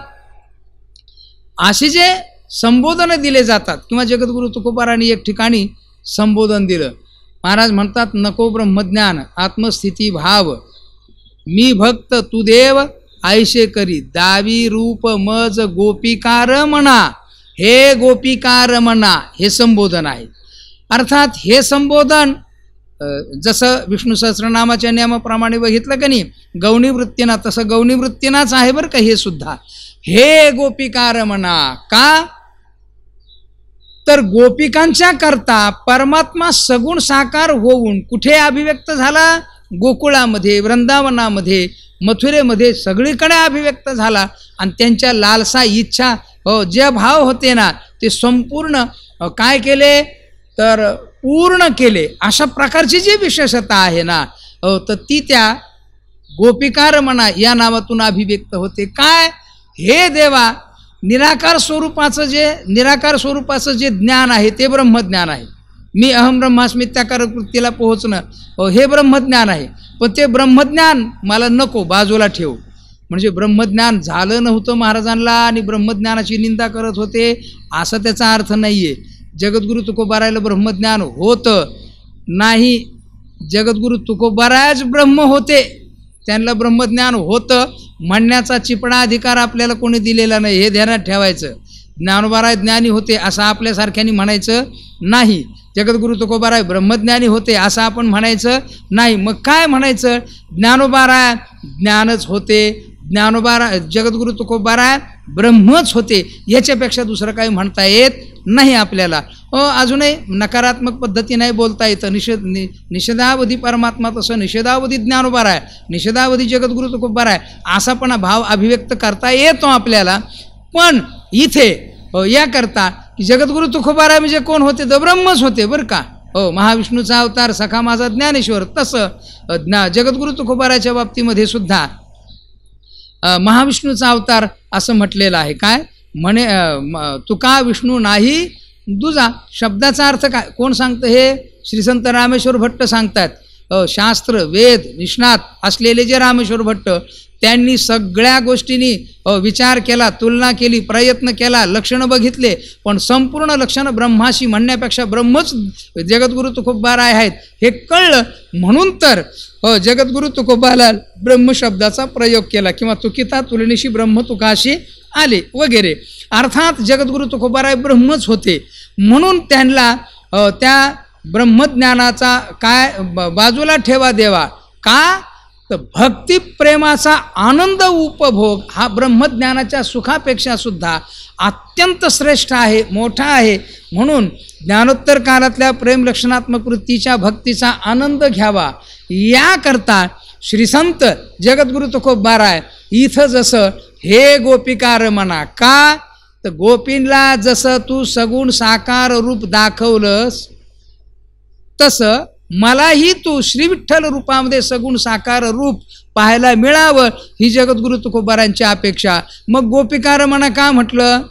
असे जे संबोधनं दिले जातात, किंवा जगद्गुरु तुकोबारांनी एक ठिकाणी संबोधन दिलं. महाराज म्हणतात, नको ब्रह्मज्ञान आत्मस्थिती भाव, मी भक्त तू देव ऐशे करी, दावी रूप मज गोपिकार म्हणा. हे गोपिकार म्हणा, हे संबोधन आहे. अर्थात हे संबोधन जसं विष्णू सहस्रनामाच्या नियमाप्रमाणे बघितलं का नाही, गौणी वृत्तीना, तसं गौणी वृत्तीनाच आहे बरं का हे सुद्धा. हे गोपिकार म्हणा. का? तर गोपिकांच्या करता परमात्मा सगुण साकार होऊन कुठे अभिव्यक्त झाला? गोकुळामध्ये, वृंदावनामध्ये, मथुरेमध्ये, सगळीकडे अभिव्यक्त झाला. आणि त्यांच्या लालसा, इच्छा, जे भाव होते ना, ते संपूर्ण काय केले? तर पूर्ण केले. अशा प्रकारची जी विशेषता आहे ना, तर ती त्या गोपिकार म्हणा या नावातून अभिव्यक्त होते. काय? हे देवा, निराकार स्वरूपाचं जे ज्ञान आहे ते ब्रह्मज्ञान आहे. मी अहम ब्रह्मास्मी त्याकारक वृत्तीला पोहोचणं, हे ब्रह्मज्ञान आहे. पण ते ब्रह्मज्ञान मला नको, बाजूला ठेव. म्हणजे ब्रह्मज्ञान झालं नव्हतं महाराजांना आणि ब्रह्मज्ञानाची निंदा करत होते, असा त्याचा अर्थ नाही आहे. जगद्गुरु तुकोबारायला ब्रह्मज्ञान होतं नाही. जगद्गुरु तुकोबारायच ब्रह्म होते, त्यांना ब्रह्मज्ञान होतं म्हणण्याचा चिपळा अधिकार आपल्याला कोणी दिलेला नाही, हे ध्यानात ठेवायचं. ज्ञानोबाराय ज्ञानी होते असं आपल्यासारख्यानी म्हणायचं नाही. जगद्गुरु तुकोबाराय ब्रह्मज्ञानी होते असं आपण म्हणायचं नाही. मग काय म्हणायचं? ज्ञानोबाराय ज्ञानच होते, ज्ञानोबाराय जगद्गुरु तुकोबाराय ब्रह्मच होते, याच्यापेक्षा दुसरं काही म्हणता येत नाही आपल्याला. अजूनही नकारात्मक पद्धतीने बोलता येतं. निषेधावधी परमात्मा, तसं निषेधावधी ज्ञानोबाराय, निषेधावधी जगद्गुरु तुकोबाराय, असा पण भाव अभिव्यक्त करता येतो आपल्याला. पण इथे याकरता की जगद्गुरु तुकोबाराय म्हणजे कोण होते तर ब्रह्मच होते बरं का. महाविष्णूचा अवतार सखा माझा ज्ञानेश्वर. तसं जगद्गुरु तुकोबाराच्या बाबतीमध्ये सुद्धा महाविष्णूचा अवतार असं म्हटलेलं आहे. काय म्हणे तुका विष्णू नाही दुजा. शब्दाचा अर्थ काय कोण सांगतं हे श्रीसंत रामेश्वर भट्ट सांगतात. शास्त्र वेद निष्णात असलेले जे रामेश्वर भट्ट त्यांनी सगळ्या गोष्टींनी विचार केला, तुलना केली, प्रयत्न केला, लक्षणं बघितले, पण संपूर्ण लक्षणं ब्रह्माशी म्हणण्यापेक्षा ब्रह्मच जगद्गुरु तुकोबाराय आहेत हे कळलं. म्हणून तर जगद्गुरु तुकोबाला ब्रह्मशब्दाचा प्रयोग केला किंवा तुकिता तुलनेशी ब्रह्म तुकाशी आले वगैरे. अर्थात जगद्गुरु तुकोबाराय ब्रह्मच होते. म्हणून त्यांना त्या ब्रह्मज्ञानाचा काय बाजूला ठेवा देवा का तर भक्तिप्रेमाचा आनंद उपभोग हा ब्रह्मज्ञानाच्या सुखापेक्षा सुद्धा अत्यंत श्रेष्ठ आहे, मोठा आहे. म्हणून ज्ञानोत्तर काळातल्या प्रेमलक्षणात्मक वृत्तीच्या भक्तीचा आनंद घ्यावा याकरता श्रीसंत जगद्गुरु तुकोबाराय इथं जसं हे गोपिका रमणा का तर गोपींना जसं तू सगुण साकार रूप दाखवलंस तसं मलाही तू श्री विठ्ठल रूपामध्ये सगुण साकार रूप पाहायला मिळावं ही जगद्गुरु तुकोबारांची अपेक्षा. मग गोपिका रमणा का म्हटलं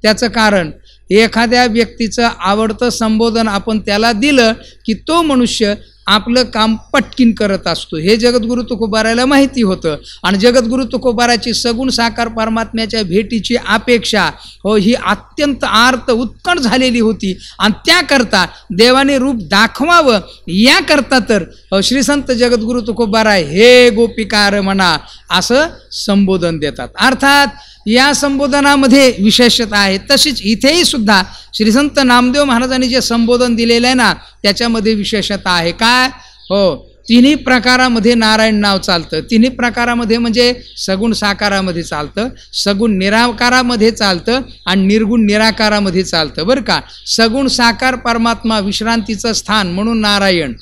त्याचं कारण एखाद्या व्यक्तीचं आवडतं संबोधन आपण त्याला दिलं की तो मनुष्य आपलं काम पटकीन करत असतो हे जगद्गुरु तुकोबारायला माहिती होतं. आणि जगद्गुरु तुकोबाराची सगुण साकार परमात्म्याच्या भेटीची अपेक्षा ही अत्यंत आर्त उत्कट झालेली होती. आणि त्याकरता देवाने रूप दाखवावं याकरता तर श्रीसंत जगद्गुरु तुकोबाराय हे गोपिका रमणा असं संबोधन देतात. अर्थात या संबोधनामध्ये विशेषता आहे. तशीच इथेही सुद्धा श्रीसंत नामदेव महाराजांनी जे संबोधन दिलेलं आहे ना त्याच्यामध्ये विशेषता आहे. काय तिन्ही प्रकारामध्ये नारायण नाव चालतं. तिन्ही प्रकारामध्ये म्हणजे सगुण साकारामध्ये चालतं, सगुण निराकारामध्ये चालतं आणि निर्गुण निराकारामध्ये चालतं बरं का. सगुण साकार परमात्मा विश्रांतीचं स्थान म्हणून नारायण,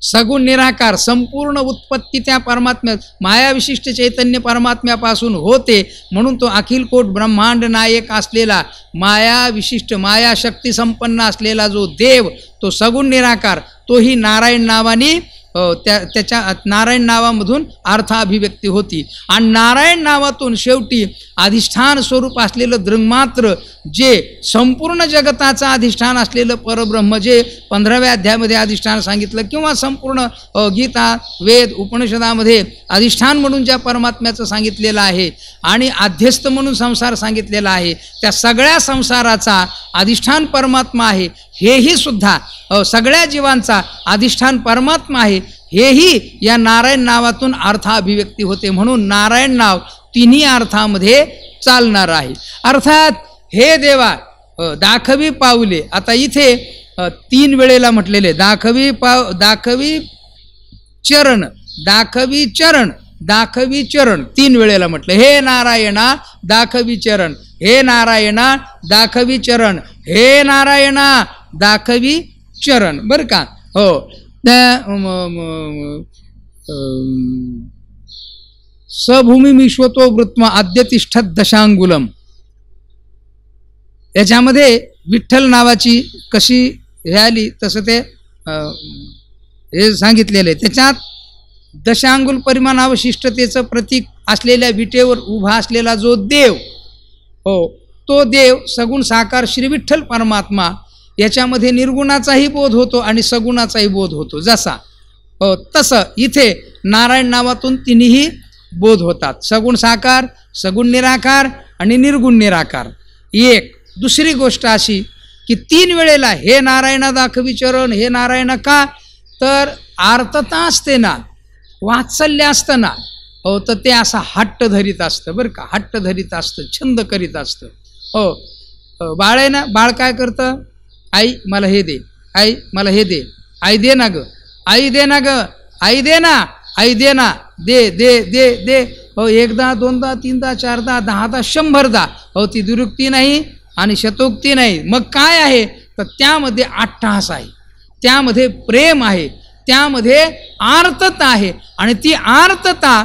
सगुण निराकार संपूर्ण उत्पत्ती त्या परमात्म्यात माया विशिष्ट चैतन्य परमात्म्यापासून होते म्हणून तो अखिल कोट ब्रह्मांड नायक असलेला माया विशिष्ट माया शक्ती संपन्न असलेला जो देव तो सगुण निराकार तोही नारायण नावाने त्याच्या नारायण नावामधून अर्थाभिव्यक्ती होती. आणि नारायण नावातून शेवटी अधिष्ठान स्वरूप असलेलं दृंगमात्र जे संपूर्ण जगताचं अधिष्ठान असलेलं परब्रह्म जे 15व्या अध्यायामध्ये अधिष्ठान सांगितलं किंवा संपूर्ण गीता वेद उपनिषदामध्ये अधिष्ठान म्हणून ज्या परमात्म्याचं सांगितलेलं आहे आणि आध्यस्थ म्हणून संसार सांगितलेला आहे त्या सगळ्या संसाराचा अधिष्ठान परमात्मा आहे हेही सुद्धा सगळ्या जीवांचा अधिष्ठान परमात्मा आहे हेही या नारायण नावातून अर्थाभिव्यक्ती होते. म्हणून नारायण नाव तिन्ही अर्थामध्ये चालणार आहे. अर्थात हे देवा दाखवी पावले आता इथे 3 वेळेला म्हटलेले दाखवी चरण दाखवी चरण दाखवी चरण 3 वेळेला म्हटलं. हे नारायणा दाखवी चरण, हे नारायणा दाखवी चरण, हे नारायणा दाखवी चरण बरं का. सभूमी विश्वतो वृत्मा अद्यतिष्ठत दशांगुलम याच्यामध्ये विठ्ठल नावाची कशी हे आली तसं ते हे सांगितलेलं आहे. त्याच्यात दशांगुल परिमाणावशिष्टतेचं प्रतीक असलेल्या विटेवर उभा असलेला जो देव तो देव सगुण साकार श्री विठ्ठल परमात्मा याच्यामध्ये निर्गुणाचाही बोध होतो आणि सगुणाचाही बोध होतो. जसा तसं इथे नारायण नावातून तिन्ही बोध होतात. सगुण साकार, सगुण निराकार आणि निर्गुण निराकार. एक दुसरी गोष्ट अशी की 3 वेळेला हे नारायणा दाखवी चरण हे नारायण का तर आर्तता असते ना वात्सल्य असतं ना तर ते असं हट्ट धरीत असतं बरं का. हट्ट धरीत असतं, छंद करीत असतं. बाळ आहे ना, बाळ काय करतं आई मला हे दे, आई मला हे दे, आई दे ना ग, आई दे ना ग, आई दे ना, आई दे ना, दे दे दे दे. एकदा दोनदा तीनदा चारदा 10दा 100दा ती दुरुक्ती नाही आणि शतोक्ती नाही. मग काय आहे तर त्यामध्ये अट्टहास आहे, त्यामध्ये प्रेम आहे, त्यामध्ये आर्तता आहे. आणि ती आर्तता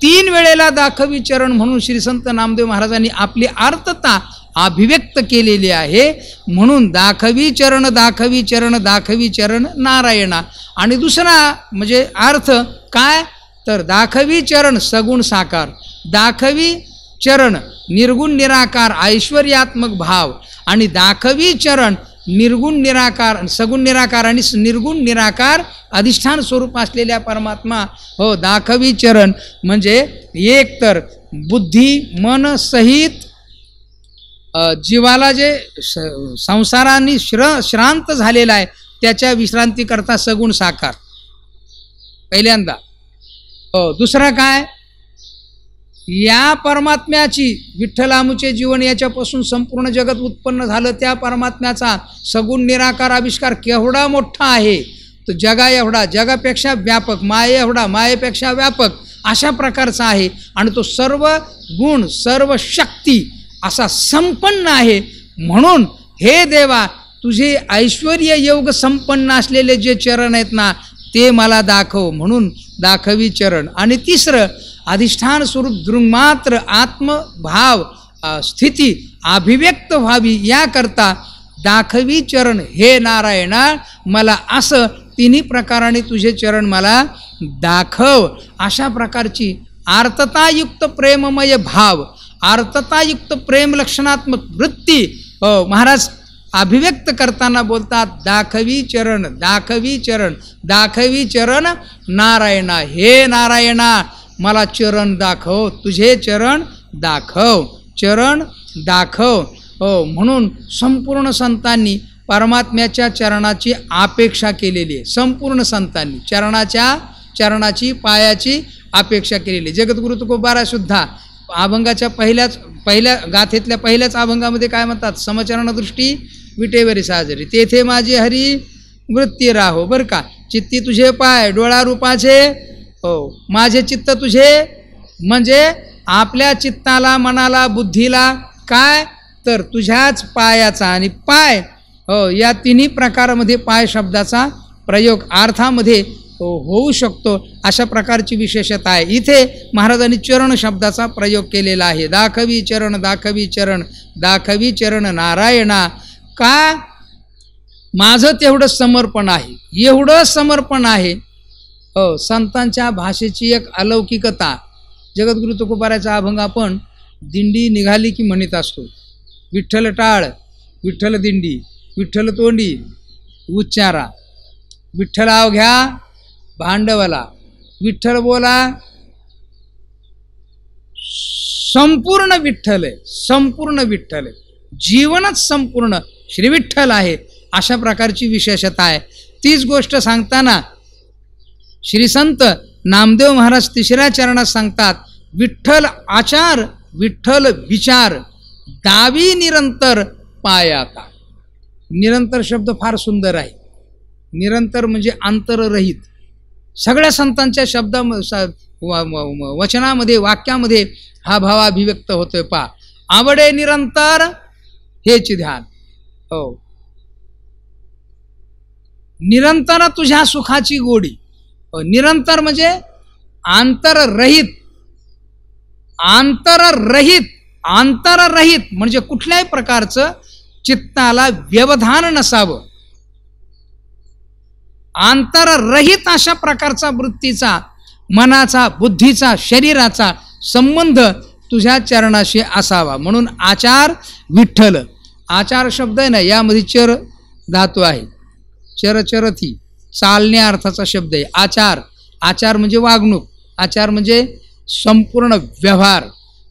3 वेळेला दाखवी चरण म्हणून श्रीसंत नामदेव महाराजांनी आपली आर्तता अभिव्यक्त केलेली आहे. म्हणून दाखवी चरण दाखवी चरण दाखवी चरण नारायणा. आणि दुसरा म्हणजे अर्थ काय तर दाखवी चरण सगुण साकार, दाखवी चरण निर्गुण निराकार ऐश्वर्यात्मक भाव, आणि दाखवी चरण निर्गुण निराकार सगुण निराकार आणि निर्गुण निराकार अधिष्ठान स्वरूप असलेल्या परमात्मा. हो, दाखवी चरण म्हणजे एक तर बुद्धी मन सहित जीवाला जे संसाराने श्रांत झालेला आहे त्याच्या विश्रांतीकरता सगुण साकार पहिल्यांदा. हो, दुसरा काय या परमात्म्याची विठ्ठलामुचे जीवन याच्यापासून संपूर्ण जगत उत्पन्न झालं, त्या परमात्म्याचा सगुण निराकार आविष्कार केवढा मोठा आहे. तो जगा एवढा, जगापेक्षा व्यापक, माये एवढा, मायेपेक्षा व्यापक अशा प्रकारचा आहे. आणि तो सर्व गुण सर्व शक्ती असा संपन्न आहे. म्हणून हे देवा तुझे ऐश्वर्य योग संपन्न असलेले जे चरण आहेत ना ते मला दाखव, म्हणून दाखवी चरण. आणि तिसरं अधिष्ठान स्वरूप दृंगमात्र आत्मभाव स्थिती अभिव्यक्त व्हावी याकरता दाखवी चरण हे नारायणा मला, असं तिन्ही प्रकाराने तुझे चरण मला दाखव. अशा प्रकारची आर्ततायुक्त प्रेममय भाव, आर्ततायुक्त प्रेम लक्षणात्मक वृत्ती महाराज अभिव्यक्त करताना बोलतात दाखवी चरण दाखवी चरण दाखवी चरण नारायणा. हे नारायणा मला चरण दाखव, तुझे चरण दाखव, चरण दाखव. हो, म्हणून संपूर्ण संतांनी परमात्म्याच्या चरणाची अपेक्षा केलेली आहे. संपूर्ण संतांनी चरणाची पायाची अपेक्षा केलेली. जगद्गुरु तुकोबारा सुद्धा अभंगाच्या पहिल्या गाथेतल्या पहिल्याच अभंगामध्ये काय म्हणतात, समचरण दृष्टी विटेवरी साजरी तेथे माझी हरी वृत्ती राहो. बरं का, चित्ती तुझे पाय डोळा रूपाचे, हो माझे चित्त तुझे, म्हणजे आपल्या चित्ताला मनाला बुद्धीला काय तर तुझ्याच पायाचा. आणि पाय हो या तिन्ही प्रकारामध्ये पाय शब्दाचा प्रयोग अर्थामध्ये होऊ शकतो, अशा प्रकारची विशेषता आहे. इथे महाराजांनी चरण शब्दाचा प्रयोग केलेला आहे. दाखवी चरण दाखवी चरण दाखवी चरण नारायणा. का माझं तेवढं समर्पण आहे, एवढं समर्पण आहे. हो, संतांच्या भाषेची एक अलौकिकता. जगद्गुरु तुकोबाराचा अभंग आपण दिंडी निघाली की म्हणत असतो, विठ्ठल टाळ विठ्ठल दिंडी विठ्ठल तोंडी उच्चारा, विठ्ठल अवघ्या भांडवला, विठ्ठल बोला संपूर्ण विठ्ठल आहे, संपूर्ण विठ्ठल आहे, जीवनच संपूर्ण श्री विठ्ठल आहे. अशा प्रकारची विशेषता आहे. तीच गोष्ट सांगताना श्री संत नामदेव महाराज तिसऱ्या चरणात सांगतात, विठ्ठल आचार विठ्ठल विचार दावी निरंतर पायाता. निरंतर शब्द फार सुंदर आहे. निरंतर म्हणजे अंतररहित. सगळ्या संतांच्या वचनामध्ये वाक्यामध्ये हा भाव अभिव्यक्त होतोय. पा आवडे निरंतर हेच ध्यान. हो, निरंतर तुझ्या सुखाची गोडी. निरंतर म्हणजे आंतररहित. आंतररहित आंतररहित म्हणजे कुठल्याही प्रकारचं चित्ताला व्यवधान नसावं. आंतररहित अशा प्रकारचा वृत्तीचा मनाचा बुद्धीचा शरीराचा संबंध तुझ्या चरणाशी असावा. म्हणून आचार विठ्ठल. आचार शब्द आहे ना, यामध्ये चर धातू आहे. चरचरथी चालण्या अर्थाचा शब्द आहे आचार. आचार म्हणजे वागणूक, आचार म्हणजे संपूर्ण व्यवहार.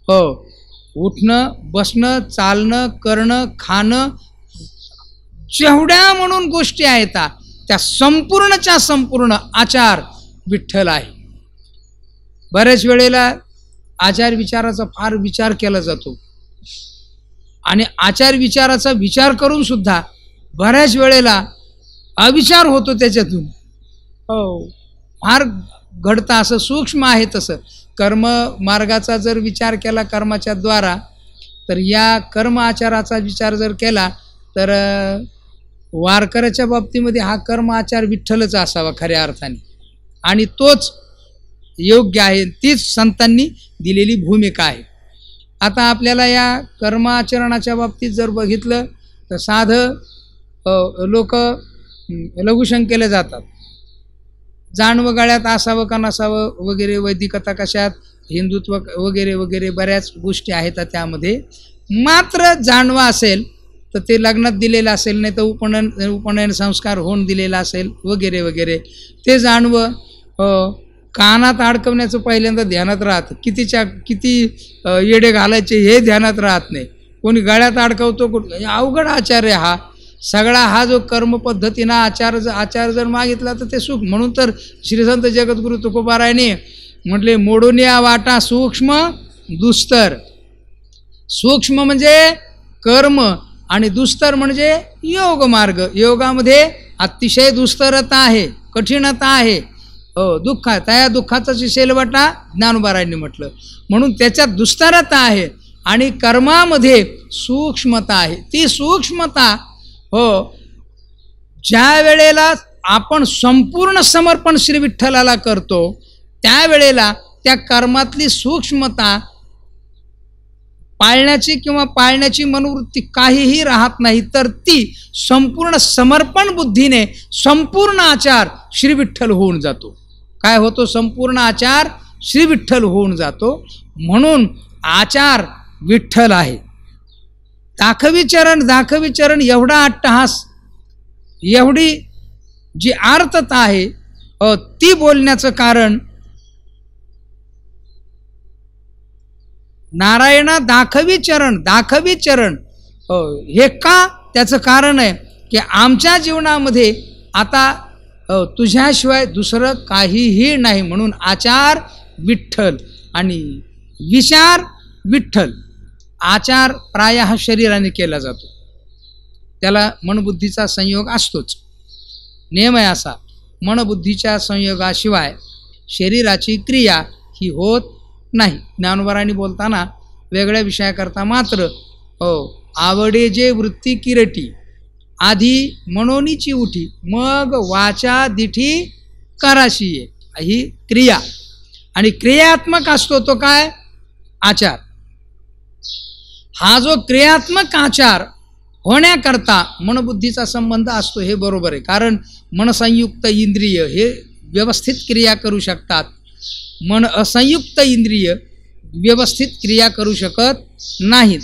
हो, उठणं बसणं चालणं करणं खाणं जेवढ्या म्हणून गोष्टी आहेत त्या संपूर्णच्या संपूर्ण आचार विठ्ठल आहे. बऱ्याच वेळेला आचार विचाराचा फार विचार केला जातो आणि आचार विचाराचा विचार करून सुद्धा बऱ्याच वेळेला अविचार होतो त्याच्यातून. हो, फार घडतं. असं सूक्ष्म आहे तसं. कर्म मार्गाचा जर विचार केला कर्माच्या द्वारा, तर या कर्म आचाराचा विचार जर केला तर वारकऱ्याच्या बाबतीमध्ये हा कर्म आचार विठ्ठलच असावा खऱ्या अर्थाने. आणि तोच योग्य आहे, तीच संतांनी दिलेली भूमिका आहे. आता आपल्याला या कर्माचरणाच्या बाबतीत जर बघितलं तर साधं लोक लघुशंकेला जातात, जाणवं गळ्यात असावं का नसावं वगैरे, वैदिकता कशात, हिंदुत्व वगैरे वगैरे बऱ्याच गोष्टी आहेत त्यामध्ये. मात्र जाणवा असेल तर ते लग्नात दिलेलं असेल, नाही तर उपनयन संस्कार होऊन दिलेला असेल वगैरे वगैरे, ते जाणवं कानात अडकवण्याचं पहिल्यांदा ध्यानात राहतं. किती येडे घालायचे हे ध्यानात राहत नाही. कोणी गळ्यात अडकवतो, अवघड आचार आहे हा सगळा. हा जो कर्मपद्धतीनं आचार जर मागितला तर ते सुख. म्हणून तर श्रीसंत जगद्गुरु तुकोबारायने म्हटले, मोडून या वाटा सूक्ष्म दुस्तर. सूक्ष्म म्हणजे कर्म आणि दुस्तर म्हणजे योग मार्ग. योगामध्ये अतिशय दुस्तरता आहे, कठीणता आहे, दुःख. त्या दुःखाचा शेलवाटा ज्ञानोबारायांनी म्हटलं. म्हणून त्याच्यात दुस्तरता आहे आणि कर्मामध्ये सूक्ष्मता आहे. ती सूक्ष्मता ज्या वेळेला आपण संपूर्ण समर्पण श्री विठ्ठलाला करतो त्यावेळेला त्या कर्मातली सूक्ष्मता पाळण्याची मनोवृत्ती काहीही राहत नाही, तर ती संपूर्ण समर्पण बुद्धीने संपूर्ण आचार श्री विठ्ठल होऊन जातो. काय होतो? संपूर्ण आचार श्री विठ्ठल होऊन जातो. म्हणून आचार विठ्ठल आहे. दाखवी चरण एवढा अट्टहास, एवढी जी आर्तता आहे ती बोलण्याचं कारण, नारायणा दाखवी चरण हे का? त्याचं कारण आहे की आमच्या जीवनामध्ये आता तुझ्याशिवाय दुसरं काहीही नाही. म्हणून आचार विठ्ठल आणि विचार विठ्ठल. आचार प्रायः शरीराने केला जातो, त्याला मनबुद्धीचा संयोग असतोच. नियम आहे असा, मनबुद्धीच्या संयोगाशिवाय शरीराची क्रिया ही होत नाही. ज्ञानोबारांनी बोलताना वेगळ्या विषयाकरता मात्र आवडे जे वृत्ती किरटी, आधी मनोनीची उठी, मग वाचा दिठी कराशी ये. ही क्रिया आणि क्रियात्मक असतो तो काय? आचार. हा जो क्रियात्मक आचार होण्याकरता मनबुद्धीचा संबंध असतो हे बरोबर आहे. कारण मनसंयुक्त इंद्रिय हे व्यवस्थित क्रिया करू शकतात, मन असंयुक्त इंद्रिय व्यवस्थित क्रिया करू शकत नाहीत.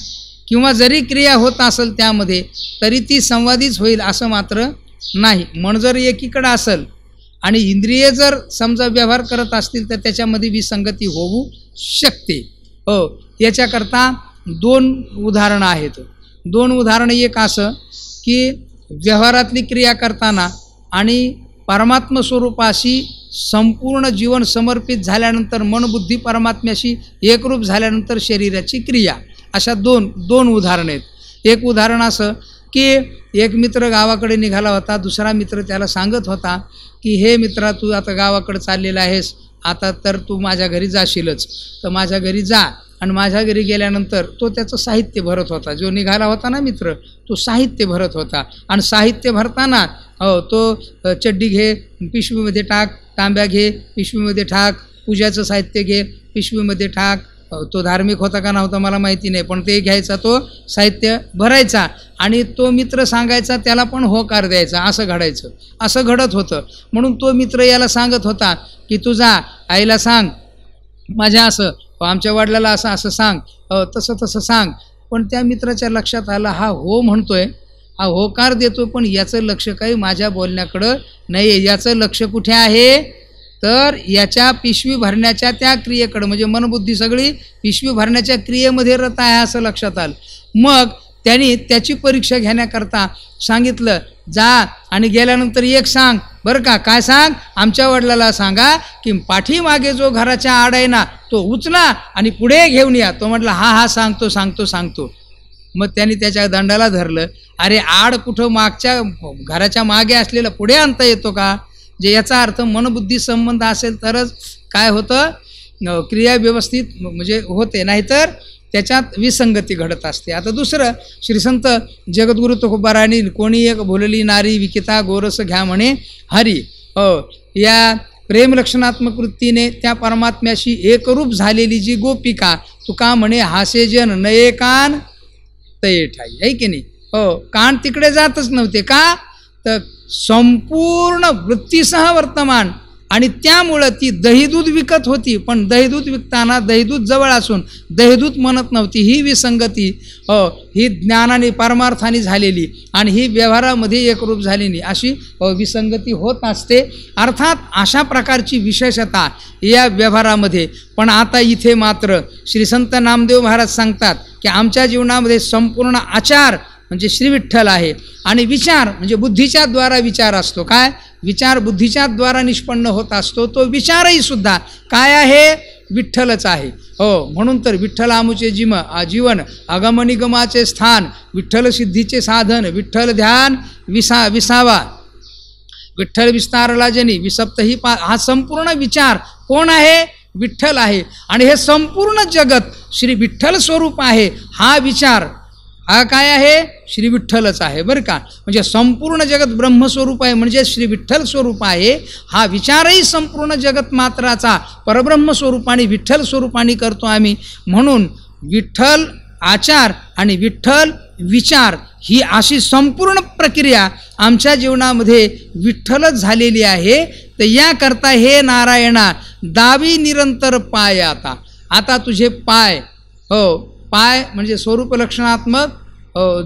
किंवा जरी क्रिया होत असेल त्यामध्ये तरी ती संवादीच होईल असं मात्र नाही. मन जर एकीकडे असेल आणि इंद्रिय जर समजा व्यवहार करत असतील तर त्याच्यामध्ये विसंगती होऊ शकते. याच्याकरता 2 उदाहरणं आहेत. 2 उदाहरणं, एक असं की व्यवहारातली क्रिया करताना आणि परमात्म स्वरूपाशी संपूर्ण जीवन समर्पित झाल्यानंतर, मनबुद्धी परमात्म्याशी एकरूप झाल्यानंतर शरीराची क्रिया. अशा दोन उदाहरणं आहेत. एक उदाहरण असं की एक मित्र गावाकडे निघाला होता, दुसरा मित्र त्याला सांगत होता की हे मित्रा, तू आता गावाकडे चाललेला आहेस, आता तर तू माझ्या घरी जाशीलच, तर माझ्या घरी जा. आणि माझ्या घरी गेल्यानंतर तो त्याचं साहित्य भरत होता. जो निघाला होता ना मित्र, तो साहित्य भरत होता. आणि साहित्य भरताना तो चड्डी घे, पिशवीमध्ये टाक, तांब्या घे, पिशवीमध्ये टाक, पूजाचं साहित्य घे, पिशवीमध्ये टाक. तो धार्मिक होता का नव्हता मला माहिती नाही, पण ते घ्यायचा, तो साहित्य भरायचा आणि तो मित्र सांगायचा, त्याला पण होकार द्यायचा. असं घडायचं, असं घडत होतं. म्हणून तो मित्र याला सांगत होता की तू जा, आईला सांग माझ्या असं, आमच्या वडिलाला असं सांग, तसं सांग. पण त्या मित्राच्या लक्षात आलं, हा हो म्हणतोय, हा होकार देतो, पण याचं लक्ष काही माझ्या बोलण्याकडं नाही आहे. याचं लक्ष कुठे आहे? तर याच्या पिशवी भरण्याच्या त्या क्रियेकडं, म्हणजे मनबुद्धी सगळी पिशवी भरण्याच्या क्रियेमध्ये रत आहे असं लक्षात आलं. मग त्यांनी त्याची परीक्षा घेण्याकरता सांगितलं, जा आणि गेल्यानंतर एक सांग बरं का. काय सांग? आमच्या वडिलाला सांगा की पाठीमागे जो घराच्या आड आहे ना तो उचला आणि पुढे घेऊन या. तो म्हटला हा सांगतो. मग त्यांनी त्याच्या दंडाला धरलं. अरे आड कुठं, मागच्या घराच्या मागे असलेलं पुढे आणता येतो का? जे याचा अर्थ मनबुद्धी संबंध असेल तरच काय होतं, क्रिया व्यवस्थित म्हणजे होते, नाहीतर त्याच्यात विसंगती घडत असते. आता दुसरं, श्रीसंत जगद्गुरु तुकोबारायांनी कोणी एक भुलली नारी विकिता गोरस घ्या म्हणे हरी. या प्रेमलक्षणात्मक वृत्तीने त्या परमात्म्याशी एकरूप झालेली जी गोपिका, तुका म्हणे हासे जन नये कान तये ठाई, आहे की नाही? हो, कान तिकडे जातच नव्हते. का तर संपूर्ण वृत्तीसह वर्तमान, आणि त्यामुळं ती दहीदूध विकत होती, पण दहीदूध विकताना दहीदूध जवळ असून दहीदूध म्हणत नव्हती. ही विसंगती ही ज्ञानाने परमार्थाने झालेली आणि ही व्यवहारामध्ये एकरूप झालेली अशी विसंगती होत असते. अर्थात अशा प्रकारची विशेषता या व्यवहारामध्ये. पण आता इथे मात्र श्री संत नामदेव महाराज सांगतात की आमच्या जीवनामध्ये संपूर्ण आचार म्हणजे श्री विठ्ठल आहे, आणि विचार म्हणजे बुद्धीच्या द्वारा विचार असतो. काय विचार बुद्धीच्या द्वारा निष्पन्न होत असतो, तो विचारही सुद्धा काय आहे? विठ्ठलच आहे. हो, म्हणून तर विठ्ठल आमुचे जीवन अगमनिगमाचे स्थान, विठ्ठल सिद्धीचे साधन, विठ्ठल ध्यान विसावा, विठ्ठल विस्तारला जनी विसप्तही हा संपूर्ण विचार कोण आहे? विठ्ठल आहे. आणि हे संपूर्ण जगत श्री विठ्ठल स्वरूप आहे. हा विचार हा काय आहे? श्री विठ्ठलच आहे बरं का. म्हणजे संपूर्ण जगत ब्रह्मस्वरूप आहे म्हणजे श्री विठ्ठल स्वरूप आहे. हा विचारही संपूर्ण जगत मात्राचा परब्रह्म स्वरूपाने विठ्ठल स्वरूपाने करतो आम्ही. म्हणून विठ्ठल आचार आणि विठ्ठल विचार ही अशी संपूर्ण प्रक्रिया आमच्या जीवनामध्ये विठ्ठलच झालेली आहे. तर याकरता हे नारायणा दावी निरंतर पाय. आता तुझे पाय, हो पाय म्हणजे स्वरूप लक्षणात्मक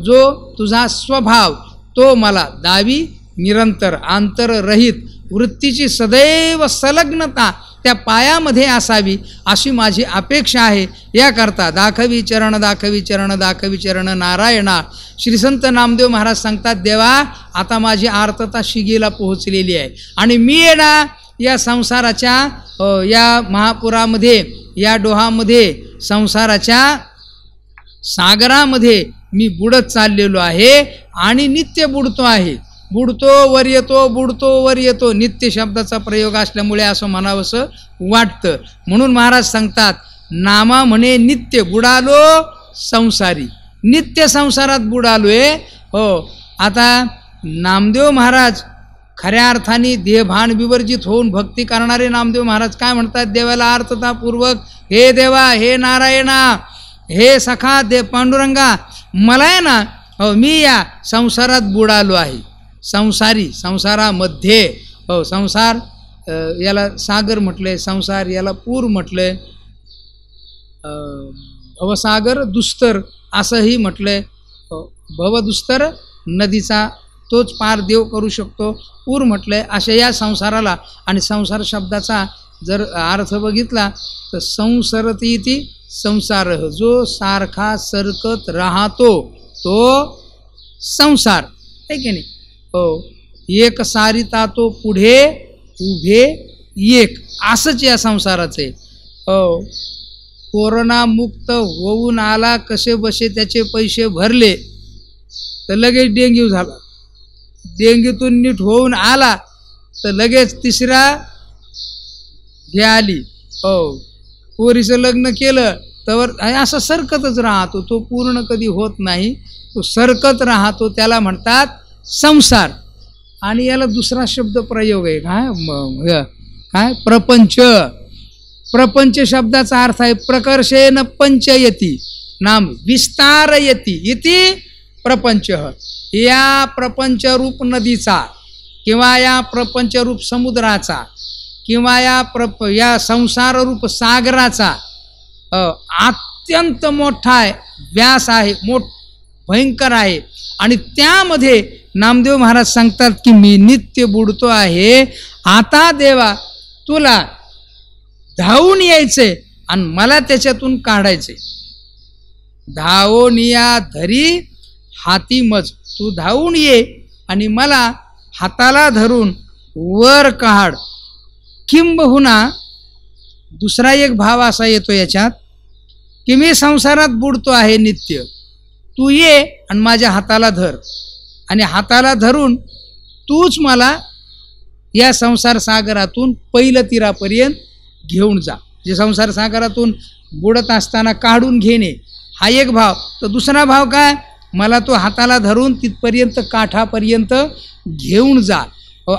जो तुझा स्वभाव, तो मला दावी निरंतर आंतररहित वृत्तीची सदैव संलग्नता त्या पायामध्ये असावी अशी माझी अपेक्षा आहे. याकरता दाखवी चरण दाखवी चरण दाखवी चरण नारायणा. श्री संत नामदेव महाराज सांगतात, देवा आता माझी आर्तता शिगेला पोहोचलेली आहे आणि मी ना या संसाराच्या या महापुरामध्ये, या डोहामध्ये, संसाराच्या सागरामध्ये मी बुडत चाललेलो आहे आणि नित्य बुडतो आहे. बुडतो वर येतो, बुडतो वर येतो, नित्य शब्दाचा प्रयोग असल्यामुळे असं म्हणावंसं वाटतं. म्हणून महाराज सांगतात, नामा म्हणे नित्य बुडालो संसारी, नित्य संसारात बुडालोय. हो, आता नामदेव महाराज खऱ्या अर्थाने देहभान विवर्जित होऊन भक्ती करणारे नामदेव महाराज काय म्हणतात? देवाला अर्थतापूर्वक, हे देवा, हे नारायणा, हे सखा दे पांडुरंगा, मला आहे ना मी या संसारात बुडालो आहे. संसारी, संसारामध्ये, हो संसार याला सागर म्हटलंय, संसार याला पूर म्हटलंय, भवसागर दुस्तर असंही म्हटलंय. भवदुस्तर नदीचा तोच पार देव करू शकतो, पूर म्हटलंय. अशा या संसाराला, आणि संसार शब्दाचा जर अर्थ बघितला तर संसरती इति संसार, जो सारखा सरकत राहतो तो संसार, आहे की नाही? हो, एक सारिता तो पुढे उभे एक, असंच या संसाराचं आहे. हो, कोरोना मुक्त होऊन आला, कसे बसे त्याचे पैसे भरले, तर लगेच डेंग्यू झाला. डेंग्यूतून नीट होऊन आला तर लगेच तिसरा घे आली. हो, पोरीचं लग्न केलं तर असं सरकतच राहतो, तो पूर्ण कधी होत नाही, तो सरकत राहतो, त्याला म्हणतात संसार. आणि याला दुसरा शब्द प्रयोग आहे काय? प्रपंच. प्रपंच शब्दाचा अर्थ आहे प्रकर्षेन पंचयती नाम विस्तारयती इति प्रपंच. या प्रपंचरूप नदीचा किंवा या प्रपंचरूप समुद्राचा किंवा या संसाररूप सागराचा अत्यंत मोठा आहे, व्यास आहे, भयंकर आहे. आणि त्यामध्ये नामदेव महाराज सांगतात की मी नित्य बुडतो आहे. आता देवा तुला धावून यायचे आणि मला त्याच्यातून काढायचे. धावून या धरी हाती मज, तू धावून ये आणि मला हाताला धरून वर काढ. किंबहुना दुसरा एक भाव असा येतो याच्यात की मी संसारात बुडतो आहे नित्य, तू ये आणि माझ्या हाताला धर, आणि हाताला धरून तूच मला या संसार सागरातून पहिलं तीरापर्यंत घेऊन जा. जे संसार सागरातून बुडत असताना काढून घेणे हा एक भाव. तर दुसरा भाव काय? मला तो हाताला धरून तिथपर्यंत काठापर्यंत घेऊन जा,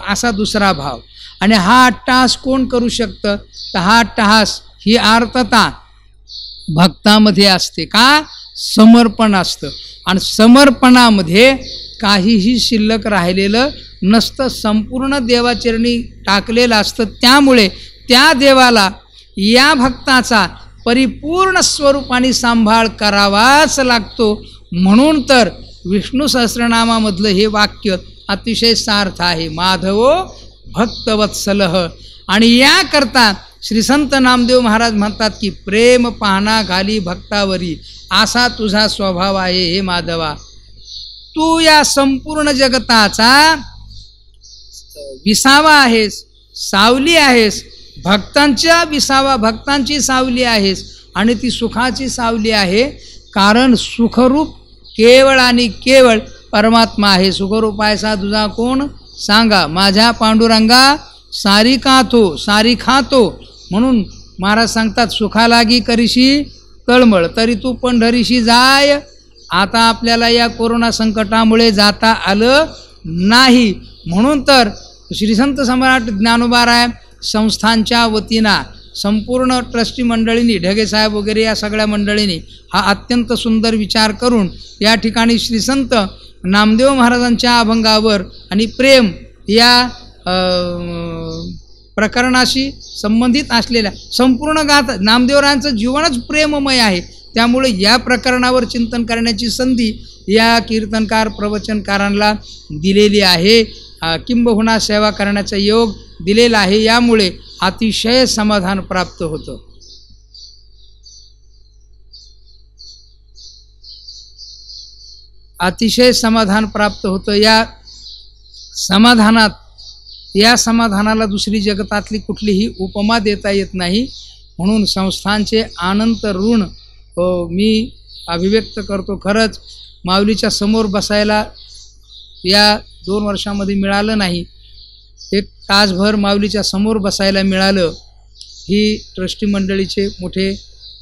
असा दुसरा भाव. आणि हा अट्टहास कोण करू शकतं? तर हा अट्टहास, ही आर्तता भक्तामध्ये असते. का? समर्पण असतं. आणि समर्पणामध्ये काहीही शिल्लक राहिलेलं नसतं, संपूर्ण देवाचरणी टाकलेलं असतं. त्यामुळे त्या देवाला या भक्ताचा परिपूर्ण स्वरूपाने सांभाळ करावाच लागतो. म्हणून तर विष्णू सहस्रनामामधलं हे वाक्य अतिशय सार्थ आहे, माधवो भक्तवत्सलः. आणि याकरता श्री संत नामदेव महाराज म्हणतात की प्रेम पाहणा घाली भक्तावरी, असा तुझा स्वभाव आहे हे माधवा. तू या संपूर्ण जगताचा विसावा आहेस, सावली आहेस, भक्तांच्या विसावा, भक्तांची सावली आहेस. आणि ती सुखाची सावली आहे, कारण सुखरूप केवळ आणि केवळ परमात्मा आहे. सुखरूप आहेसा तुझा कोण सांगा, माझ्या पांडुरंगा सारी खातो, सारी खातो. म्हणून महाराज सांगतात, सुखालागी करीशी तळमळ तरी तू पंढरीशी जाय. आता आपल्याला या कोरोना संकटामुळे जाता आलं नाही, म्हणून तर श्री संत सम्राट ज्ञानोबाराय संस्थांच्या वतीनं संपूर्ण ट्रस्टी मंडळींनी, ढगे साहेब वगैरे या सगळ्या मंडळींनी हा अत्यंत सुंदर विचार करून या ठिकाणी श्री संत नामदेव महाराजांच्या अभंगावर आणि प्रेम या प्रकरणाशी संबंधित असलेल्या संपूर्ण गाथ, नामदेवरायांचं जीवनच प्रेममय आहे. त्यामुळे या प्रकरणावर चिंतन करण्याची संधी या कीर्तनकार प्रवचनकारांना दिलेली आहे. किंबहुना सेवा करण्याचा योग दिलेला आहे. यामुळे अतिशय समाधान प्राप्त होतं. अतिशय समाधान प्राप्त होतं. या समाधानाला दुसरी जगतातली कुठलीही उपमा देता येत नाही. म्हणून संस्थांचे अनंत ऋण मी अभिव्यक्त करतो. खरंच माऊलीच्या समोर बसायला या 2 वर्षामध्ये मिळालं नाही. एक तासभर माऊलीच्या समोर बसायला मिळालं, ही ट्रस्टी मंडळीचे मोठे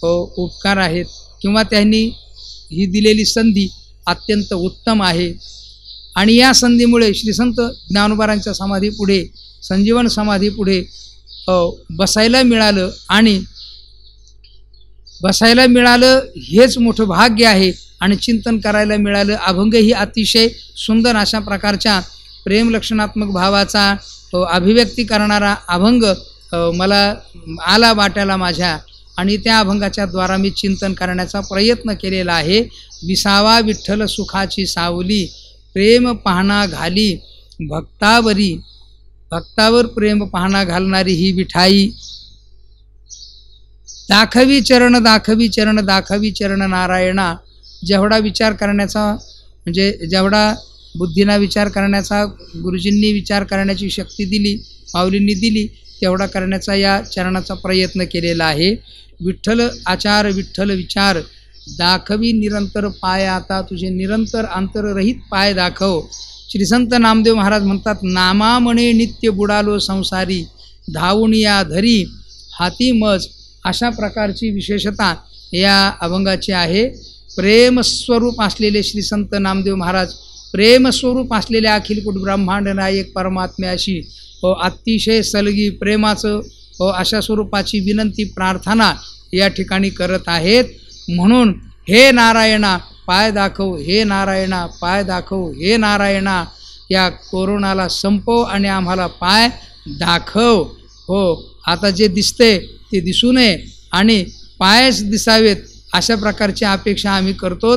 उपकार आहेत, किंवा त्यांनी ही दिलेली संधी अत्यंत उत्तम आहे. आणि या संधीमुळे श्री संत ज्ञानोबारांच्या समाधीपुढे, संजीवन समाधीपुढे बसायला मिळालं. आणि बसायला मिळालं हेच मोठं भाग्य आहे. आणि चिंतन करायला मिळालं. अभंग ही अतिशय सुंदर अशा प्रकारच्या प्रेमलक्षणात्मक भावाचा अभिव्यक्ती करणारा अभंग मला आला वाट्याला माझ्या, आणि त्या अभंगाच्या द्वारा मी चिंतन करण्याचा प्रयत्न केलेला आहे. विसावा विठ्ठल सुखाची सावली, प्रेम पाहणा घाली भक्तावरी. भक्तावर प्रेम पाहणा घालणारी ही विठाई. दाखवी चरण, दाखवी चरण, दाखवी चरण नारायणा. जेवढा विचार करण्याचा, म्हणजे जेवढा बुद्धीना विचार करण्याचा गुरुजींनी विचार करण्याची शक्ती दिली, माऊलींनी दिली, तेवढा करण्याचा या चरणाचा प्रयत्न केलेला आहे. विठ्ठल आचार, विठ्ठल विचार, दाखवी निरंतर पाय आता तुझे, निरंतर अंतररहित पाय दाखव. श्री संत नामदेव महाराज म्हणतात, नामा म्हणे नित्य बुडालो संसारी, धावून या धरी हाती मज. अशा प्रकारची विशेषता या अभंगाची आहे. प्रेमस्वरूप असलेले श्री संत नामदेव महाराज, प्रेमस्वरूप असलेल्या अखिलकूट ब्रह्मांड नायक परमात्म्याशी अतिशय सलगी प्रेमाचं अशा स्वरूपाची विनंती, प्रार्थना या ठिकाणी करत आहेत. म्हणून हे नारायणा पाय दाखव, हे नारायणा पाय दाखव, हे नारायणा या कोरोनाला संपव आणि आम्हाला पाय दाखव. आता जे दिसते ते दिसू नये आणि पायच दिसावेत, अशा प्रकारची अपेक्षा आम्ही करतो.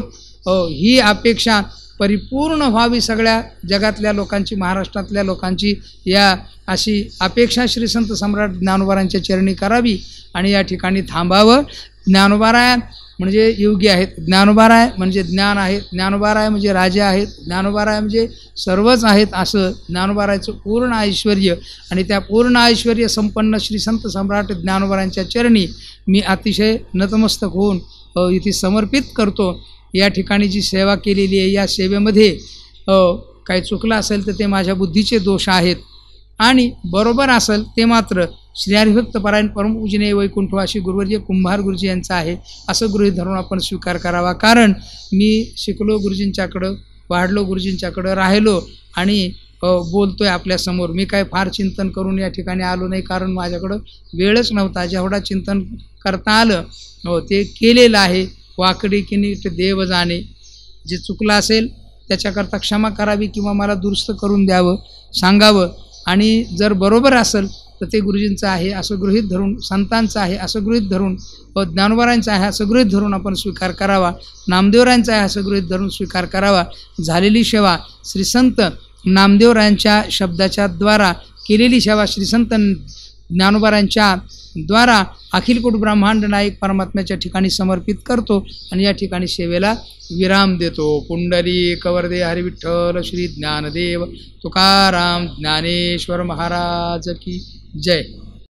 ही अपेक्षा परिपूर्ण व्हावी सगळ्या जगातल्या लोकांची, महाराष्ट्रातल्या लोकांची, या अशी अपेक्षा श्री संत सम्राट ज्ञानोबारांच्या चरणी करावी आणि या ठिकाणी थांबावं. ज्ञानोबाराय म्हणजे योगी आहेत, ज्ञानोबाराय म्हणजे ज्ञान आहेत, ज्ञानोबाराय म्हणजे राजा आहेत, ज्ञानोबाराय म्हणजे सर्वच आहेत. असं ज्ञानोबारायचं पूर्ण ऐश्वर्य आणि त्या पूर्ण ऐश्वर्य संपन्न श्री संत सम्राट ज्ञानोबारांच्या चरणी मी अतिशय नतमस्तक होऊन इथे समर्पित करतो. या ठिकाणी जी सेवा केलेली आहे, या सेवेमध्ये काही चुकलं असेल तर ते माझ्या बुद्धीचे दोष आहेत, आणि बरोबर असेल ते मात्र श्री हरिभक्त परायण परमपूजनीय वैकुंठवासी गुरुवर्य कुंभार गुरुजी यांचा आहे असं गृहीत धरून आपण स्वीकार करावा. कारण मी शिकलो गुरुजींच्याकडं, वाढलो गुरुजींच्याकडं, राहिलो आणि बोलतोय आपल्यासमोर. मी काय फार चिंतन करून या ठिकाणी आलो नाही, कारण माझ्याकडं वेळच नव्हता. जेवढा चिंतन करता आलं ते केलेलं आहे. वाकडी की नीट देव जाणे. जे चुकलं असेल त्याच्याकरता क्षमा करावी किंवा मला दुरुस्त करून द्यावं, सांगावं. आणि जर बरोबर असेल तर ते गुरुजींचं आहे असं गृहीत धरून, संतांचं आहे असं गृहीत धरून, ज्ञानोबारांचं आहे असं गृहीत धरून आपण स्वीकार करावा. नामदेवरायांचा आहे असं गृहीत धरून स्वीकार करावा. झालेली सेवा श्रीसंत नामदेवरायांच्या शब्दाच्या द्वारा केलेली सेवा श्रीसंत ज्ञानोबारांच्या द्वारा अखिलकोट ब्रह्मांड नायक परमात्म्याच्या ठिकाणी समर्पित करतो आणि या ठिकाणी सेवेला विराम देतो. पुंडलिक वरदे हरी विठ्ठल श्री ज्ञानदेव तुकाराम ज्ञानेश्वर महाराज की जय.